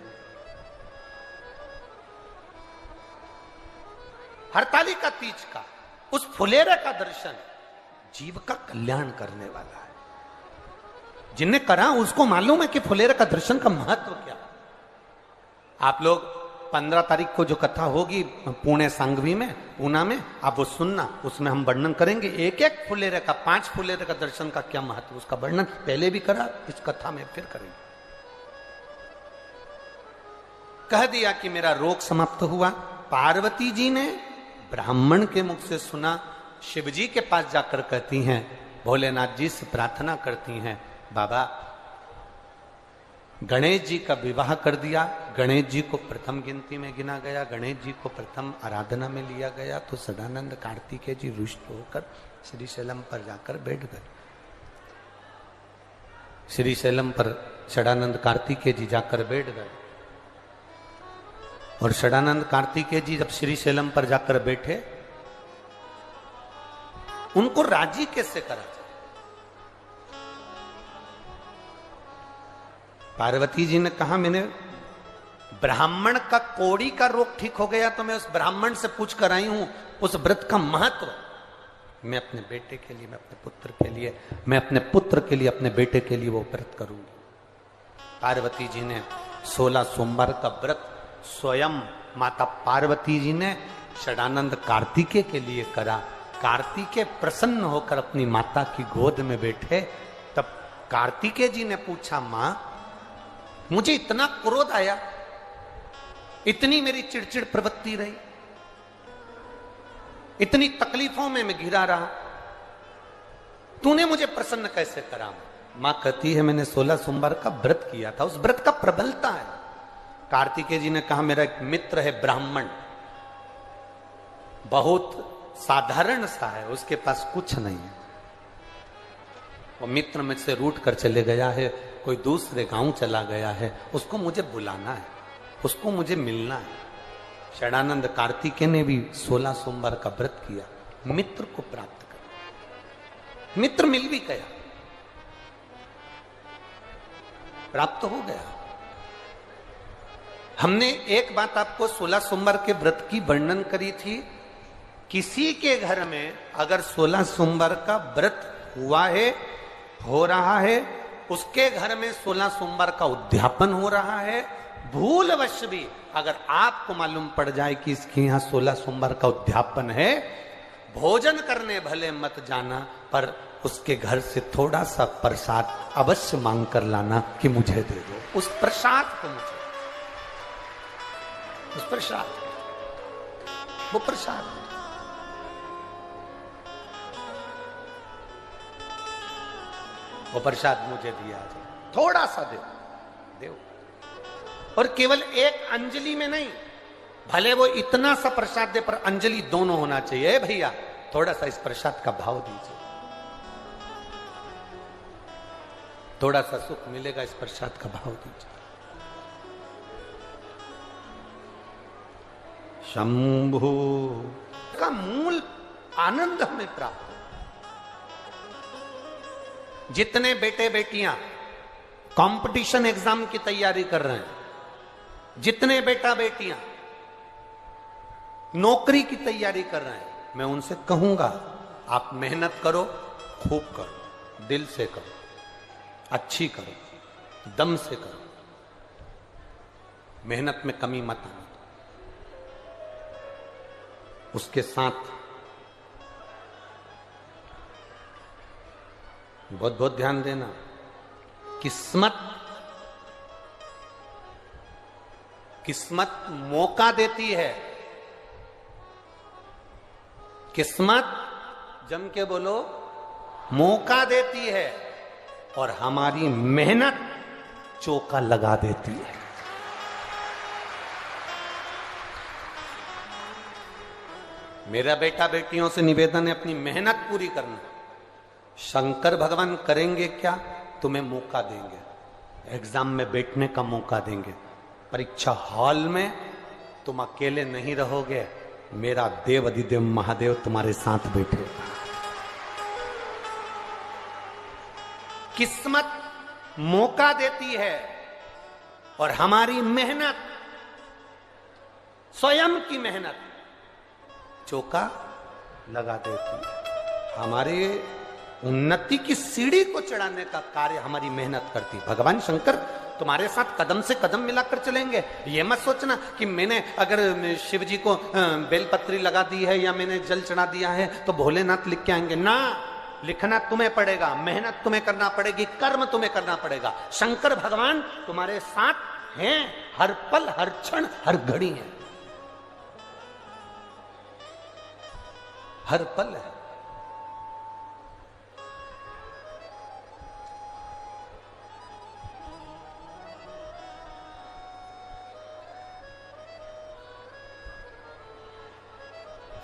हरतालिका तीज का उस फुलेरा का दर्शन जीव का कल्याण करने वाला है। जिनने करा उसको मालूम है कि फुलेरा का दर्शन का महत्व क्या। आप लोग 15 तारीख को जो कथा होगी पुणे सांगवी में, पूना में, आप वो सुनना, उसमें हम वर्णन करेंगे एक एक फुलेरे का, 5 फुलेरे का दर्शन का क्या महत्व, उसका वर्णन पहले भी करा, इस कथा में फिर करेंगे। कह दिया कि मेरा रोग समाप्त हुआ। पार्वती जी ने ब्राह्मण के मुख से सुना, शिव जी के पास जाकर कहती हैं, भोलेनाथ जी से प्रार्थना करती हैं, बाबा गणेश जी का विवाह कर दिया। गणेश जी को प्रथम गिनती में गिना गया, गणेश जी को प्रथम आराधना में लिया गया। तो सदानंद कार्तिकेय जी रुष्ट होकर श्रीशैलम पर जाकर बैठ गए। श्रीशैलम पर सदानंद कार्तिकेय जी जाकर बैठ गए। और सदानंद कार्तिकेय जी जब श्रीशैलम पर जाकर बैठे, उनको राजी कैसे करा जाए। पार्वती जी ने कहा, मैंने ब्राह्मण का कोड़ी का रोग ठीक हो गया तो मैं उस ब्राह्मण से पूछ कर आई हूं उस व्रत का महत्व। मैं अपने बेटे के लिए, मैं अपने पुत्र के लिए, मैं अपने पुत्र के लिए, अपने बेटे के लिए वो व्रत करूंगी। पार्वती जी ने 16 सोमवार का व्रत स्वयं माता पार्वती जी ने सदानंद कार्तिकेय के लिए करा। कार्तिकेय प्रसन्न होकर अपनी माता की गोद में बैठे। तब कार्तिकेय जी ने पूछा, मां मुझे इतना क्रोध आया, इतनी मेरी चिड़चिड़ प्रवृत्ति रही, इतनी तकलीफों में मैं घिरा रहा, तूने मुझे प्रसन्न कैसे करा। मां कहती है, मैंने 16 सोमवार का व्रत किया था, उस व्रत का प्रबलता है। कार्तिकेय जी ने कहा, मेरा एक मित्र है ब्राह्मण, बहुत साधारण सा है, उसके पास कुछ नहीं है, वो मित्र मुझसे रूठ कर चले गया है, कोई दूसरे गांव चला गया है, उसको मुझे बुलाना है, उसको मुझे मिलना है। सदानंद कार्तिकेय ने भी 16 सोमवार का व्रत किया, मित्र को प्राप्त कर। मित्र मिल भी गया, प्राप्त हो गया। हमने एक बात आपको 16 सोमवार के व्रत की वर्णन करी थी। किसी के घर में अगर 16 सोमवार का व्रत हुआ है, हो रहा है, उसके घर में 16 सोमवार का उद्यापन हो रहा है, भूलवश भी अगर आपको मालूम पड़ जाए कि इसके यहां 16 सोमवार का उद्यापन है, भोजन करने भले मत जाना, पर उसके घर से थोड़ा सा प्रसाद अवश्य मांग कर लाना कि मुझे दे दो उस प्रसाद को, मुझे उस प्रसाद, वो प्रसाद वो प्रसाद मुझे दिया जाए, थोड़ा सा दे दो। और केवल एक अंजलि में नहीं, भले वो इतना सा प्रसाद दे, पर अंजलि दोनों होना चाहिए। भैया थोड़ा सा इस प्रसाद का भाव दीजिए, थोड़ा सा सुख मिलेगा, इस प्रसाद का भाव दीजिए। शंभु का मूल आनंद हमें प्राप्त। जितने बेटे बेटियां कंपटीशन एग्जाम की तैयारी कर रहे हैं, जितने बेटा बेटियां नौकरी की तैयारी कर रहे हैं, मैं उनसे कहूंगा आप मेहनत करो, खूब करो, दिल से करो, अच्छी करो, दम से करो, मेहनत में कमी मत आना। उसके साथ बहुत बहुत ध्यान देना, किस्मत मौका देती है। किस्मत जम के बोलो, मौका देती है, और हमारी मेहनत चौका लगा देती है। मेरा बेटा बेटियों से निवेदन है, अपनी मेहनत पूरी करना। शंकर भगवान करेंगे क्या? तुम्हें मौका देंगे, एग्जाम में बैठने का मौका देंगे, परीक्षा हॉल में तुम अकेले नहीं रहोगे, मेरा देव अधिदेव महादेव तुम्हारे साथ बैठेगा। किस्मत मौका देती है और हमारी मेहनत, स्वयं की मेहनत चौका लगा देती है। हमारे उन्नति की सीढ़ी को चढ़ाने का कार्य हमारी मेहनत करती है। भगवान शंकर तुम्हारे साथ कदम से कदम मिलाकर चलेंगे। ये मत सोचना कि मैंने अगर शिव जी को बेलपत्री लगा दी है या मैंने जल चढ़ा दिया है तो भोलेनाथ लिख के आएंगे ना। लिखना तुम्हें पड़ेगा, मेहनत तुम्हें करना पड़ेगी, कर्म तुम्हें करना पड़ेगा। शंकर भगवान तुम्हारे साथ हैं, हर पल, हर क्षण, हर घड़ी है, हर पल है।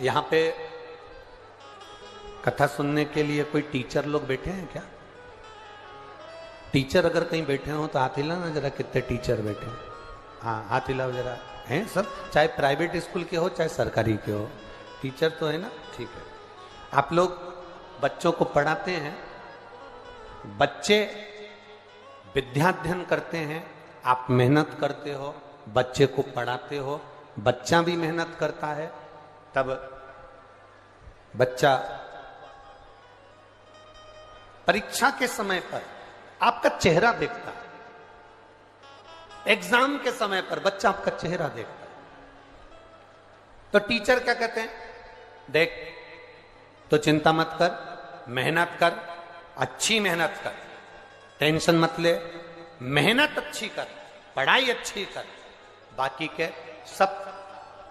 यहां पे कथा सुनने के लिए कोई टीचर लोग बैठे हैं क्या? टीचर अगर कहीं बैठे हो तो हाथ हिलाना जरा, कितने टीचर बैठे हैं? हाँ, हाथ हिलाओ जरा। हैं सब, चाहे प्राइवेट स्कूल के हो चाहे सरकारी के हो, टीचर तो है ना? ठीक है। आप लोग बच्चों को पढ़ाते हैं, बच्चे विद्याध्ययन करते हैं, आप मेहनत करते हो, बच्चे को पढ़ाते हो, बच्चा भी मेहनत करता है, तब बच्चा परीक्षा के समय पर आपका चेहरा देखता है। एग्जाम के समय पर बच्चा आपका चेहरा देखता है। तो टीचर क्या कहते हैं? देख, तो चिंता मत कर, मेहनत कर, अच्छी मेहनत कर, टेंशन मत ले, मेहनत अच्छी कर, पढ़ाई अच्छी कर, बाकी के सब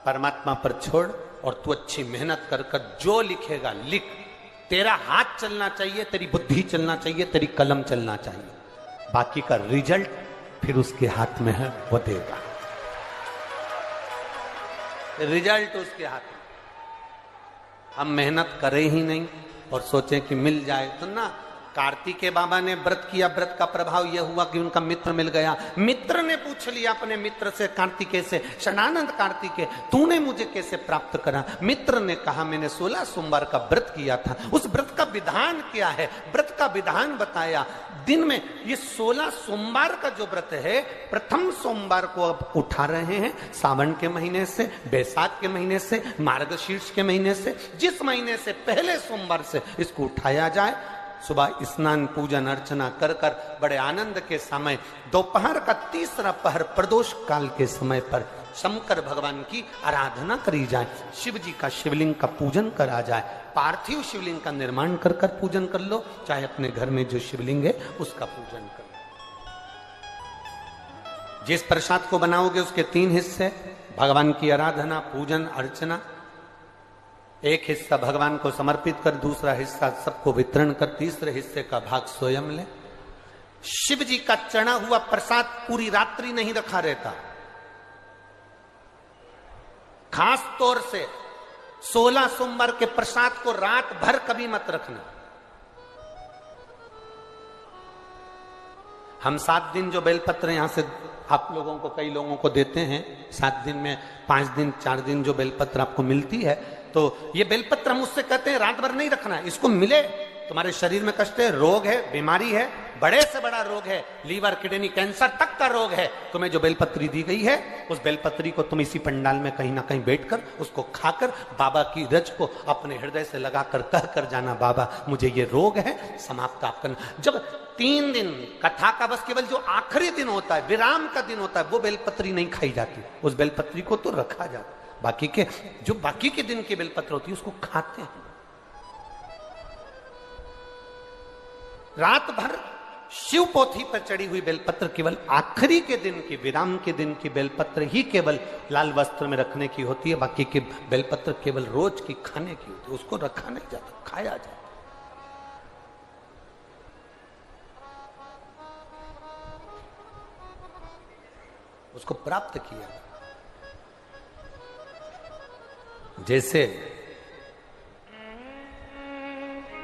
परमात्मा पर छोड़ और तू अच्छी मेहनत कर कर जो लिखेगा लिख। तेरा हाथ चलना चाहिए, तेरी बुद्धि चलना चाहिए, तेरी कलम चलना चाहिए, बाकी का रिजल्ट फिर उसके हाथ में है, वो देगा। रिजल्ट उसके हाथ में। हम मेहनत करें ही नहीं और सोचें कि मिल जाए तो ना। कार्तिकेय बाबा ने व्रत किया, व्रत का प्रभाव यह हुआ कि उनका मित्र मिल गया। मित्र ने पूछ लिया अपने मित्र से, कार्तिकेय से, शनानंद कार्तिकेय तूने मुझे कैसे प्राप्त करा? मित्र ने कहा, मैंने 16 सोमवार का व्रत किया था। उस व्रत का विधान क्या है? व्रत का विधान बताया। दिन में ये 16 सोमवार का जो व्रत है, प्रथम सोमवार को अब उठा रहे हैं, सावन के महीने से, बैसाख के महीने से, मार्गशीर्ष के महीने से, जिस महीने से पहले सोमवार से इसको उठाया जाए। सुबह स्नान पूजन अर्चना कर कर बड़े आनंद के समय, दोपहर का तीसरा पहर प्रदोष काल के समय पर शंकर भगवान की आराधना करी जाए, शिव जी का शिवलिंग का पूजन करा जाए। पार्थिव शिवलिंग का निर्माण कर कर पूजन कर लो, चाहे अपने घर में जो शिवलिंग है उसका पूजन कर लो। जिस प्रसाद को बनाओगे उसके 3 हिस्से, भगवान की आराधना, पूजन, अर्चना। एक हिस्सा भगवान को समर्पित कर, दूसरा हिस्सा सबको वितरण कर, तीसरे हिस्से का भाग स्वयं ले। शिव जी का चढ़ा हुआ प्रसाद पूरी रात्रि नहीं रखा रहता। खास तौर से 16 सोमवार के प्रसाद को रात भर कभी मत रखना। हम 7 दिन जो बेलपत्र यहां से आप लोगों को, कई लोगों को देते हैं, 7 दिन में 5 दिन 4 दिन जो बेलपत्र आपको मिलती है, तो ये बेलपत्र हम उससे कहते हैं रात भर नहीं रखना है। इसको मिले, तुम्हारे शरीर में कष्ट है, रोग है, बीमारी है, बड़े से बड़ा रोग है, लीवर किडनी कैंसर तक का रोग है, तुम्हें जो बेलपत्री दी गई है उस बेलपत्री को तुम इसी पंडाल में कहीं ना कहीं बैठकर उसको खाकर बाबा की रज को अपने हृदय से लगाकर कह कर जाना, बाबा मुझे ये रोग है, समाप्त आप करना। जब 3 दिन कथा का बस केवल जो आखिरी दिन होता है, विराम का दिन होता है, वो बेलपत्री नहीं खाई जाती, उस बेलपत्री को तो रखा जाता। बाकी के जो बाकी के दिन की बेलपत्र होती है उसको खाते हैं। रात भर शिव पोथी पर चढ़ी हुई बेलपत्र केवल आखिरी के दिन की, विराम के दिन की बेलपत्र ही केवल लाल वस्त्र में रखने की होती है। बाकी की बेलपत्र केवल रोज की खाने की होती है, उसको रखा नहीं जाता, खाया जाता। उसको प्राप्त किया। जैसे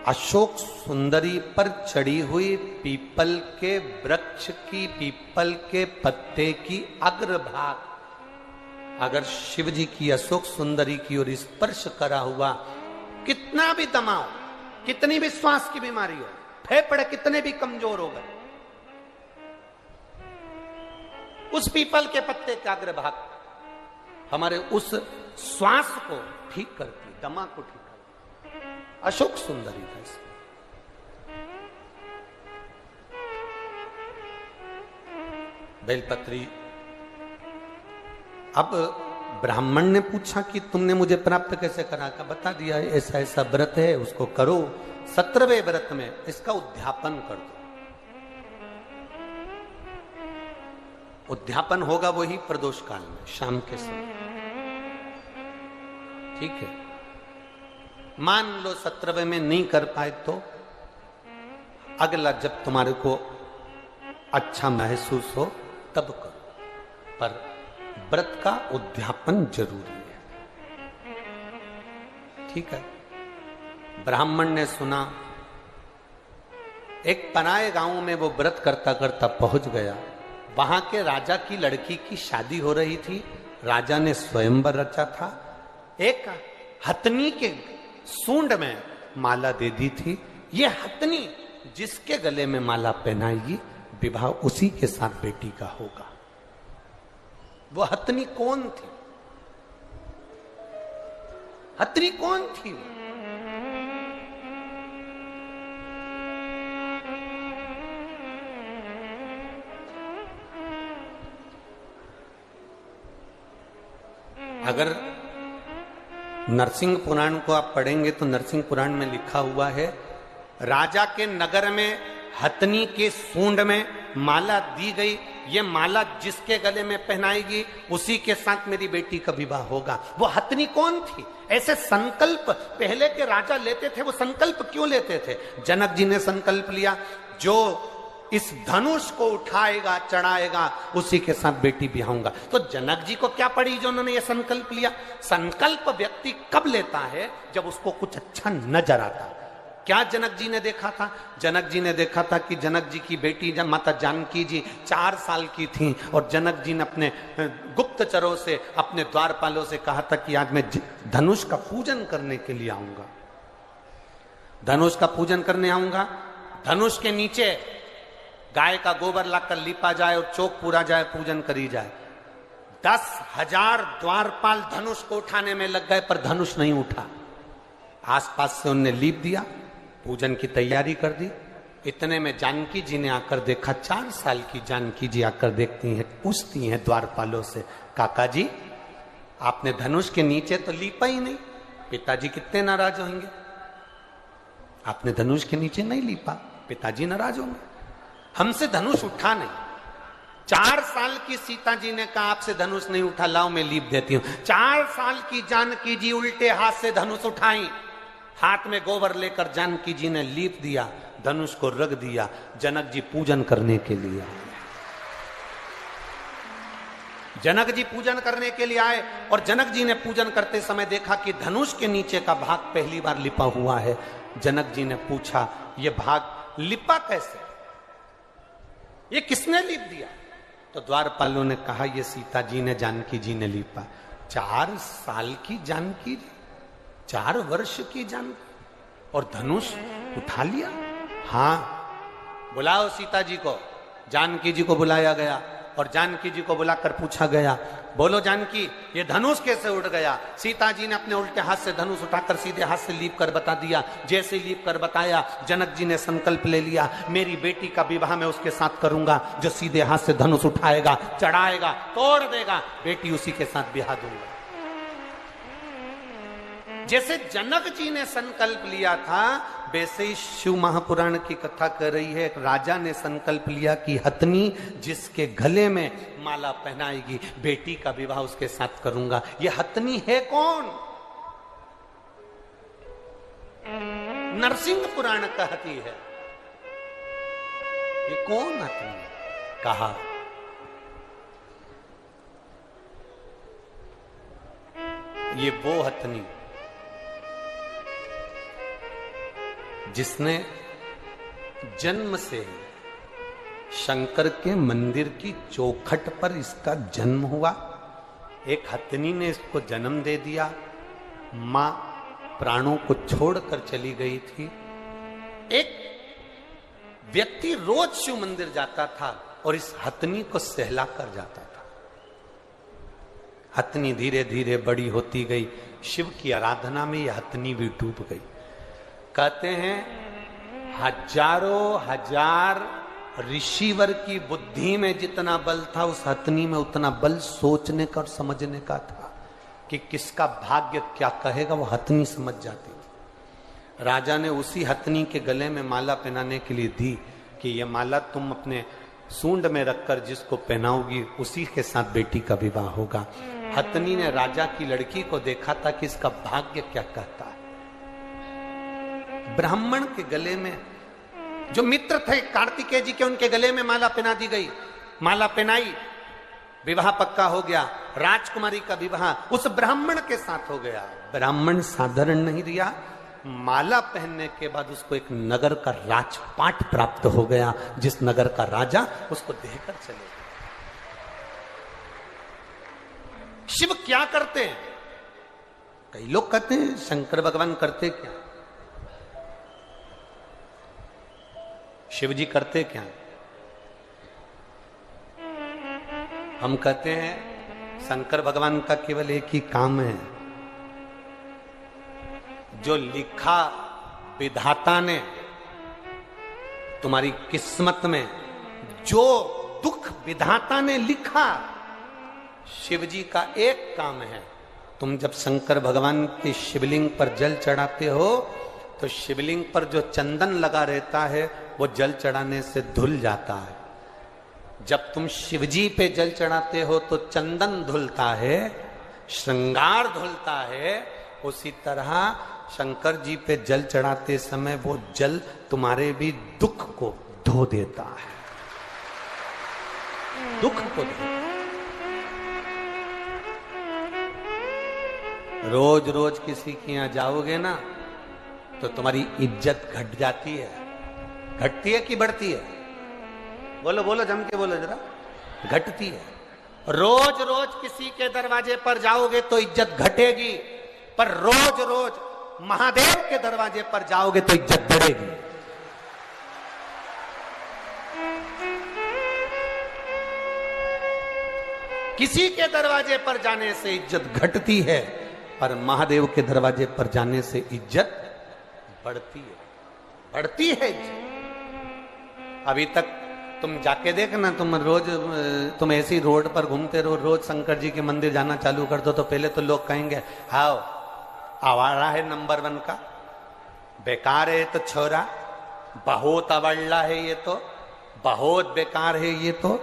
अशोक सुंदरी पर चढ़ी हुई पीपल के वृक्ष की, पीपल के पत्ते की अग्रभाग अगर शिव जी की अशोक सुंदरी की ओर स्पर्श करा हुआ, कितना भी दमाओ, कितनी भी श्वास की बीमारी हो, फेफड़े कितने भी कमजोर हो गए, उस पीपल के पत्ते का अग्रभाग हमारे उस श्वास को ठीक करती, दमा को ठीक करती। अशोक सुंदरी था इसमें। बेलपत्री। अब ब्राह्मण ने पूछा कि तुमने मुझे प्राप्त कैसे करा? का बता दिया, ऐसा ऐसा व्रत है, उसको करो। 17वें व्रत में इसका उद्यापन कर दो। उद्यापन होगा वही प्रदोष काल में, शाम के समय। ठीक है, मान लो 17वें में नहीं कर पाए तो अगला जब तुम्हारे को अच्छा महसूस हो तब करो, पर व्रत का उद्यापन जरूरी है। ठीक है। ब्राह्मण ने सुना, एक पराये गांव में वो व्रत करता करता पहुंच गया। वहां के राजा की लड़की की शादी हो रही थी। राजा ने स्वयंवर रचा था। एक हथनी के सूंड में माला दे दी थी। ये हथनी जिसके गले में माला पहनाएगी, विवाह उसी के साथ बेटी का होगा। वो हथनी कौन थी? हथनी कौन थी? अगर नरसिंह पुराण को आप पढ़ेंगे तो नरसिंह पुराण में लिखा हुआ है, राजा के नगर में हथनी के सूंड में माला दी गई। ये माला जिसके गले में पहनाएगी उसी के साथ मेरी बेटी का विवाह होगा। वो हथनी कौन थी? ऐसे संकल्प पहले के राजा लेते थे। वो संकल्प क्यों लेते थे? जनक जी ने संकल्प लिया, जो इस धनुष को उठाएगा, चढ़ाएगा, उसी के साथ बेटी ब्याहूंगा। तो जनक जी को क्या पड़ी जो उन्होंने ये संकल्प लिया? संकल्प व्यक्ति कब लेता है? जब उसको कुछ अच्छा नजर आता। क्या जनक जी ने देखा था? जनक जी ने देखा था कि जनक जी की बेटी जब माता जानकी जी 4 साल की थी और जनक जी ने अपने गुप्तचरों से, अपने द्वारपालों से कहा था कि आज मैं धनुष का पूजन करने के लिए आऊंगा, धनुष का पूजन करने आऊंगा। धनुष के नीचे गाय का गोबर लाकर लिपा जाए और चौक पूरा जाए, पूजन करी जाए। 10,000 द्वारपाल धनुष को उठाने में लग गए, पर धनुष नहीं उठा। आसपास से उनने लीप दिया, पूजन की तैयारी कर दी। इतने में जानकी जी ने आकर देखा। 4 साल की जानकी जी आकर देखती हैं, पूछती हैं द्वारपालों से, काका जी आपने धनुष के नीचे तो लीपा ही नहीं, पिताजी कितने नाराज होंगे। आपने धनुष के नीचे नहीं लीपा, पिताजी नाराज होंगे। हमसे धनुष उठा नहीं। 4 साल की सीता जी ने कहा आपसे धनुष नहीं उठा, लाओ मैं लीप देती हूं। 4 साल की जानकी जी उल्टे हाथ से धनुष उठाई। हाथ में गोबर लेकर जानकी जी ने लीप दिया, धनुष को रख दिया। जनक जी पूजन करने के लिए आए। जनक जी पूजन करने के लिए आए और जनक जी ने पूजन करते समय देखा कि धनुष के नीचे का भाग पहली बार लिपा हुआ है। जनक जी ने पूछा, यह भाग लिपा कैसे? ये किसने लिप दिया? तो द्वारपालों ने कहा, ये सीता जी ने, जानकी जी ने लिपा। 4 साल की जानकी जी, 4 वर्ष की जानकी, और धनुष उठा लिया। हाँ, बुलाओ सीता जी को। जानकी जी को बुलाया गया और जानकी जी को बुलाकर पूछा गया, बोलो जानकी ये धनुष कैसे उड़ गया? सीता जी ने अपने उल्टे हाथ से धनुष उठाकर सीधे हाथ से लीप कर बता दिया। जैसे लीप कर बताया, जनक जी ने संकल्प ले लिया, मेरी बेटी का विवाह मैं उसके साथ करूंगा जो सीधे हाथ से धनुष उठाएगा, चढ़ाएगा, तोड़ देगा, बेटी उसी के साथ ब्याह दूंगा। जैसे जनक जी ने संकल्प लिया था, वैसे ही शिव महापुराण की कथा कर रही है। एक राजा ने संकल्प लिया कि हथनी जिसके गले में माला पहनाएगी, बेटी का विवाह उसके साथ करूंगा। ये हथनी है कौन? नरसिंह पुराण कहती है, ये कौन हथनी? कहा ये वो हथनी जिसने जन्म से ही शंकर के मंदिर की चौखट पर इसका जन्म हुआ। एक हथनी ने इसको जन्म दे दिया, मां प्राणों को छोड़कर चली गई थी। एक व्यक्ति रोज शिव मंदिर जाता था और इस हथनी को सहला कर जाता था। हथनी धीरे धीरे बड़ी होती गई, शिव की आराधना में यह हथनी भी डूब गई। कहते हैं हजारों हजार ऋषिवर की बुद्धि में जितना बल था, उस हथनी में उतना बल सोचने का और समझने का था कि किसका भाग्य क्या कहेगा, वो हथनी समझ जाती थी। राजा ने उसी हथनी के गले में माला पहनाने के लिए दी कि यह माला तुम अपने सूंड में रखकर जिसको पहनाओगी उसी के साथ बेटी का विवाह होगा। हथनी ने राजा की लड़की को देखा था कि इसका भाग्य क्या कहता है। ब्राह्मण के गले में, जो मित्र थे कार्तिकेय जी के, उनके गले में माला पहना दी गई। माला पहनाई, विवाह पक्का हो गया। राजकुमारी का विवाह उस ब्राह्मण के साथ हो गया। ब्राह्मण साधारण नहीं दिया, माला पहनने के बाद उसको एक नगर का राजपाट प्राप्त हो गया, जिस नगर का राजा उसको देकर चले गए। शिव क्या करते हैं? कई लोग कहते हैं शंकर भगवान करते क्या, शिव जी करते क्या? हम कहते हैं शंकर भगवान का केवल एक ही काम है, जो लिखा विधाता ने तुम्हारी किस्मत में, जो दुख विधाता ने लिखा, शिव जी का एक काम है। तुम जब शंकर भगवान के शिवलिंग पर जल चढ़ाते हो तो शिवलिंग पर जो चंदन लगा रहता है वो जल चढ़ाने से धुल जाता है। जब तुम शिवजी पे जल चढ़ाते हो तो चंदन धुलता है, श्रृंगार धुलता है। उसी तरह शंकर जी पे जल चढ़ाते समय वो जल तुम्हारे भी दुख को धो देता है, दुख को धो। रोज रोज किसी के यहां जाओगे ना तो तुम्हारी इज्जत घट जाती है। घटती है कि बढ़ती है? बोलो बोलो, जम के बोलो जरा। घटती है। रोज रोज किसी के दरवाजे पर जाओगे तो इज्जत घटेगी, पर रोज रोज महादेव के दरवाजे पर जाओगे तो इज्जत बढ़ेगी। किसी के दरवाजे पर जाने से इज्जत घटती है, पर महादेव के दरवाजे पर जाने से इज्जत बढ़ती है, बढ़ती है इज्जत। अभी तक तुम जाके देखना, तुम ऐसी रोड पर घूमते रहो, रोज शंकर जी के मंदिर जाना चालू कर दो तो पहले तो लोग कहेंगे हाओ आवारा है नंबर 1 का, बेकार है तो छोरा, बहुत अवल्ला है ये तो, बहुत बेकार है ये तो।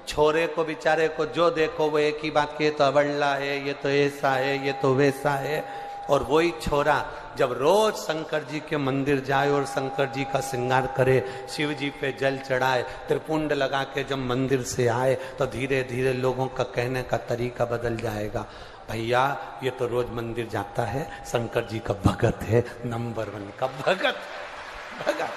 छोरे को बेचारे को जो देखो वो एक ही बात के, तो अवल्ला है, ये तो ऐसा है, ये तो वैसा है। और वही छोरा जब रोज शंकर जी के मंदिर जाए और शंकर जी का श्रृंगार करे, शिव जी पे जल चढ़ाए, त्रिपुंड लगा के जब मंदिर से आए तो धीरे धीरे लोगों का कहने का तरीका बदल जाएगा। भैया ये तो रोज मंदिर जाता है, शंकर जी का भगत है, नंबर 1 का भगत। भगत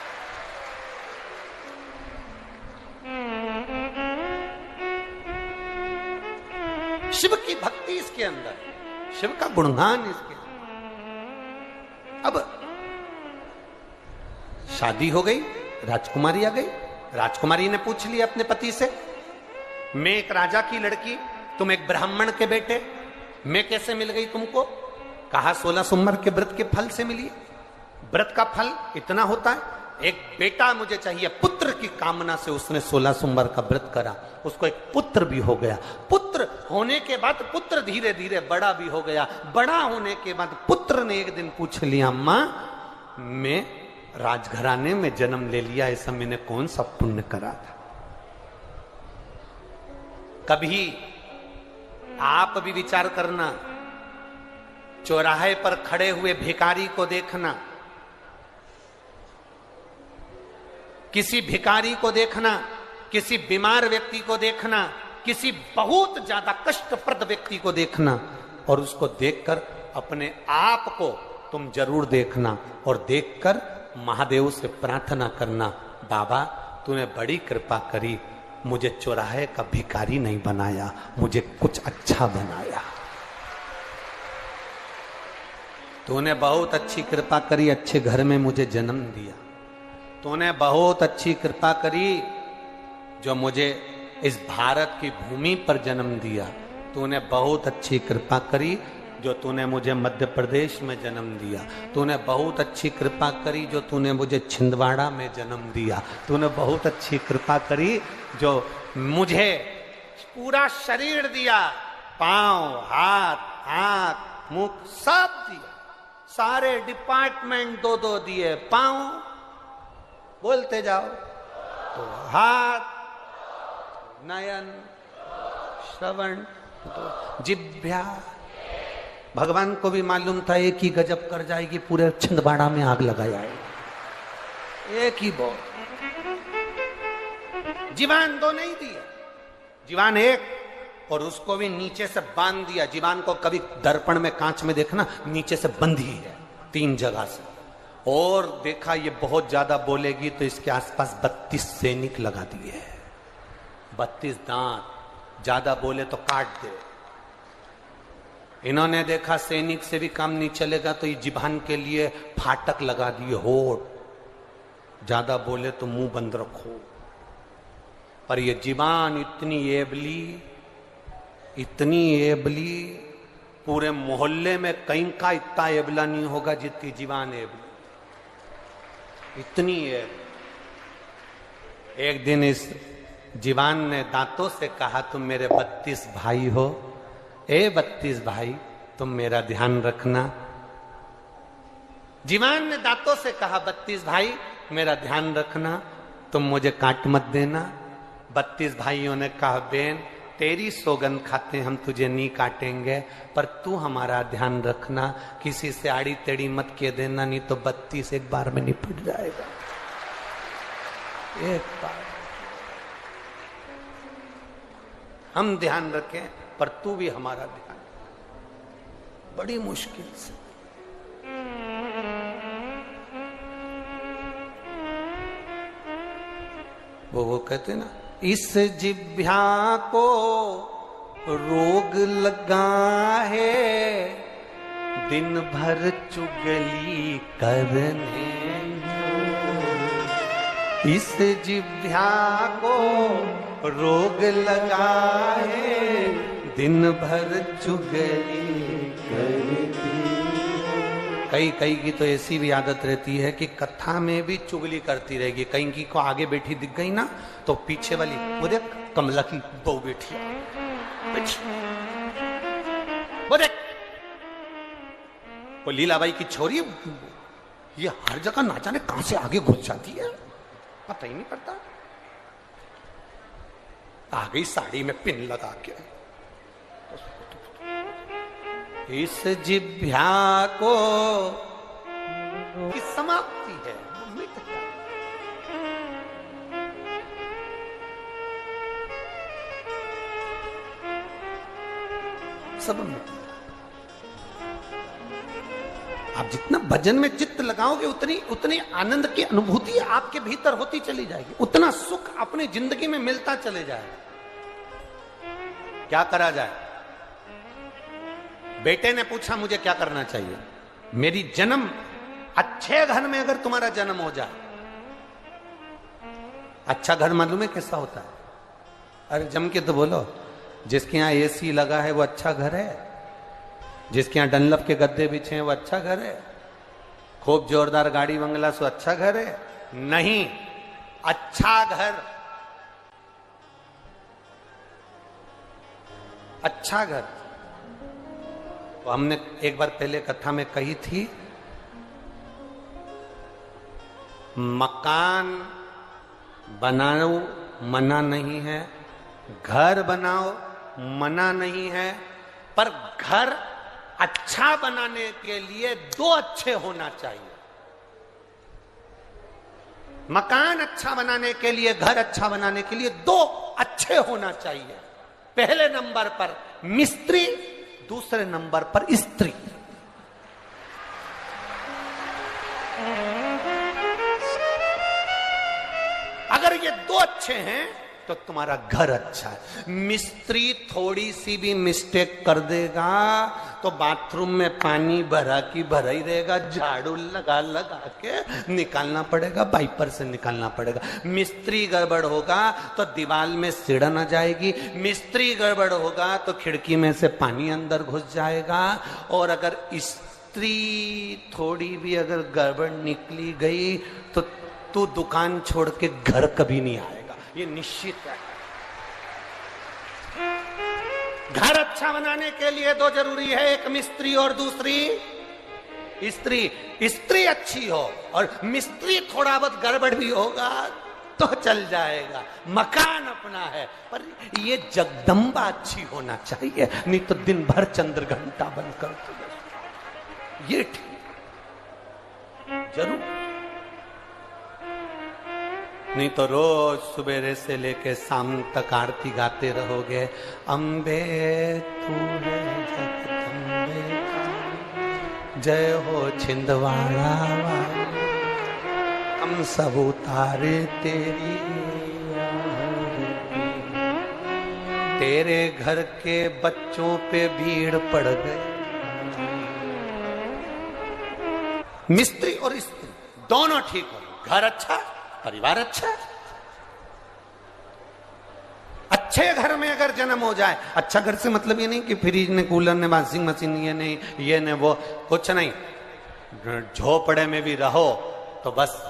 शिव की भक्ति इसके अंदर, शिव का गुणगान इसके अंदर। अब शादी हो गई, राजकुमारी आ गई। राजकुमारी ने पूछ लिया अपने पति से, मैं एक राजा की लड़की, तुम एक ब्राह्मण के बेटे, मैं कैसे मिल गई तुमको? कहा 16 सोमवार के व्रत के फल से मिली। व्रत का फल इतना होता है, एक बेटा मुझे चाहिए, पुत्र की कामना से उसने 16 सोमवार का व्रत करा, उसको एक पुत्र भी हो गया। पुत्र होने के बाद पुत्र धीरे धीरे बड़ा भी हो गया। बड़ा होने के बाद पुत्र ने एक दिन पूछ लिया, मां मैं राजघराने में जन्म ले लिया, ऐसा मैंने कौन सा पुण्य करा था? कभी आप भी विचार करना, चौराहे पर खड़े हुए भिखारी को देखना, किसी भिखारी को देखना, किसी बीमार व्यक्ति को देखना, किसी बहुत ज्यादा कष्टप्रद व्यक्ति को देखना, और उसको देखकर अपने आप को तुम जरूर देखना, और देखकर महादेव से प्रार्थना करना, बाबा तूने बड़ी कृपा करी, मुझे चौराहे का भिखारी नहीं बनाया, मुझे कुछ अच्छा बनाया। तूने बहुत अच्छी कृपा करी, अच्छे घर में मुझे जन्म दिया। तूने बहुत अच्छी कृपा करी जो मुझे इस भारत की भूमि पर जन्म दिया। तूने बहुत अच्छी कृपा करी जो तूने मुझे मध्य प्रदेश में जन्म दिया। तूने बहुत अच्छी कृपा करी जो तूने मुझे छिंदवाड़ा में जन्म दिया। तूने बहुत अच्छी कृपा करी जो मुझे पूरा शरीर दिया, पांव, हाथ, आंख, मुख सब दिया, सारे डिपार्टमेंट दो दो दिए। पांव बोलते जाओ तो हाथ, नयन, श्रवण, तो जिभ्या। भगवान को भी मालूम था एक ही गजब कर जाएगी, पूरे छिंदवाड़ा में आग लगाया है। एक ही बोल, जीवान दो नहीं दिए, जीवान एक, और उसको भी नीचे से बांध दिया। जीवान को कभी दर्पण में कांच में देखना, नीचे से बंधी है 3 जगह से, और देखा ये बहुत ज्यादा बोलेगी तो इसके आसपास 32 सैनिक लगा दिए, 32 दांत, ज्यादा बोले तो काट दे। इन्होंने देखा सैनिक से भी काम नहीं चलेगा तो ये जिभान के लिए फाटक लगा दिए, होठ, ज्यादा बोले तो मुंह बंद रखो। पर ये जीवान इतनी एबली, पूरे मोहल्ले में कहीं का इतना एबला नहीं होगा जितनी जीवान एबली, इतनी एबली। एक दिन इस जीवान ने दांतों से कहा, तुम मेरे 32 भाई हो, ए 32 भाई तुम मेरा ध्यान रखना। जीवान ने दांतों से कहा, 32 भाई मेरा ध्यान रखना, तुम मुझे काट मत देना। 32 भाइयों ने कहा, बेन तेरी सौगंध खाते हम तुझे नहीं काटेंगे, पर तू हमारा ध्यान रखना, किसी से आड़ी टेढ़ी मत के देना, नहीं तो 32 एक बार में निपट जाएगा, एक बार। हम ध्यान रखें पर तू भी हमारा ध्यान। बड़ी मुश्किल से वो कहते ना, इस जिभ्या को रोग लगा है, दिन भर चुगली करने। इस जिभ्या को रोग लगा है, दिन भर चुगली करती। कई की तो ऐसी भी आदत रहती है कि कथा में भी चुगली करती रहेगी। कहीं की को आगे बैठी दिख गई ना तो पीछे वाली, वो देख कमला की बहू बैठी, वो देख वो लीलाबाई की छोरी, ये हर जगह ना जाने कहां से आगे घुस जाती है, पता ही नहीं पड़ता। आ गई साड़ी में पिन लगा के। इस जिभ्या को की समाप्ति है, मिट जाए। सब मिट। आप जितना भजन में चित्त लगाओगे उतनी आनंद की अनुभूति आपके भीतर होती चली जाएगी, उतना सुख अपनी जिंदगी में मिलता चले जाएगा। क्या करा जाए? बेटे ने पूछा मुझे क्या करना चाहिए। मेरी जन्म, अच्छे घर में अगर तुम्हारा जन्म हो जाए, अच्छा घर मालूम है कैसा होता है? अरे जम के तो बोलो, जिसके यहां एसी लगा है वो अच्छा घर है, जिसके यहां डनलप के गद्दे बिछे हैं वो अच्छा घर है, खूब जोरदार गाड़ी बंगला सो अच्छा घर है? नहीं, अच्छा घर, अच्छा घर। तो हमने एक बार पहले कथा में कही थी, मकान बनाओ मना नहीं है, घर बनाओ मना नहीं है, पर घर अच्छा बनाने के लिए 2 अच्छे होना चाहिए। मकान अच्छा बनाने के लिए, घर अच्छा बनाने के लिए 2 अच्छे होना चाहिए। पहले नंबर पर मिस्त्री, दूसरे नंबर पर स्त्री। अच्छे हैं तो तुम्हारा घर अच्छा है। मिस्त्री थोड़ी सी भी मिस्टेक कर देगा तो बाथरूम में पानी भरा की भरा ही रहेगा, झाड़ू लगा लगा के निकालना पड़ेगा, वाइपर से निकालना पड़ेगा। मिस्त्री गड़बड़ होगा तो दीवार में सिड़न आ जाएगी, मिस्त्री गड़बड़ होगा तो खिड़की में से पानी अंदर घुस जाएगा। और अगर स्त्री थोड़ी भी अगर गड़बड़ निकली गई तो तू दुकान छोड़ के घर कभी नहीं आएगा, ये निश्चित है। घर अच्छा बनाने के लिए दो जरूरी है, एक मिस्त्री और दूसरी स्त्री। स्त्री अच्छी हो और मिस्त्री थोड़ा बहुत गड़बड़ भी होगा तो चल जाएगा, मकान अपना है। पर ये जगदम्बा अच्छी होना चाहिए, नहीं तो दिन भर चंद्र घंटा बंद कर दो, ये ठीक जरूर। नहीं तो रोज सुबेरे से लेके शाम तक आरती गाते रहोगे, अम्बे तू है जगदम्बे का, जय हो छिंदवाड़ा वाली, हम सब उतारे तेरी तेरे घर के बच्चों पे भीड़ पड़ गई। मिस्त्री और स्त्री दोनों ठीक हो, घर अच्छा, परिवार अच्छा। अच्छे घर में अगर जन्म हो जाए, अच्छा घर से मतलब ये नहीं कि फ्रिज ने, कूलर ने, वॉशिंग मशीन ये नहीं, ये ने वो, कुछ नहीं। झोपड़े में भी रहो तो बस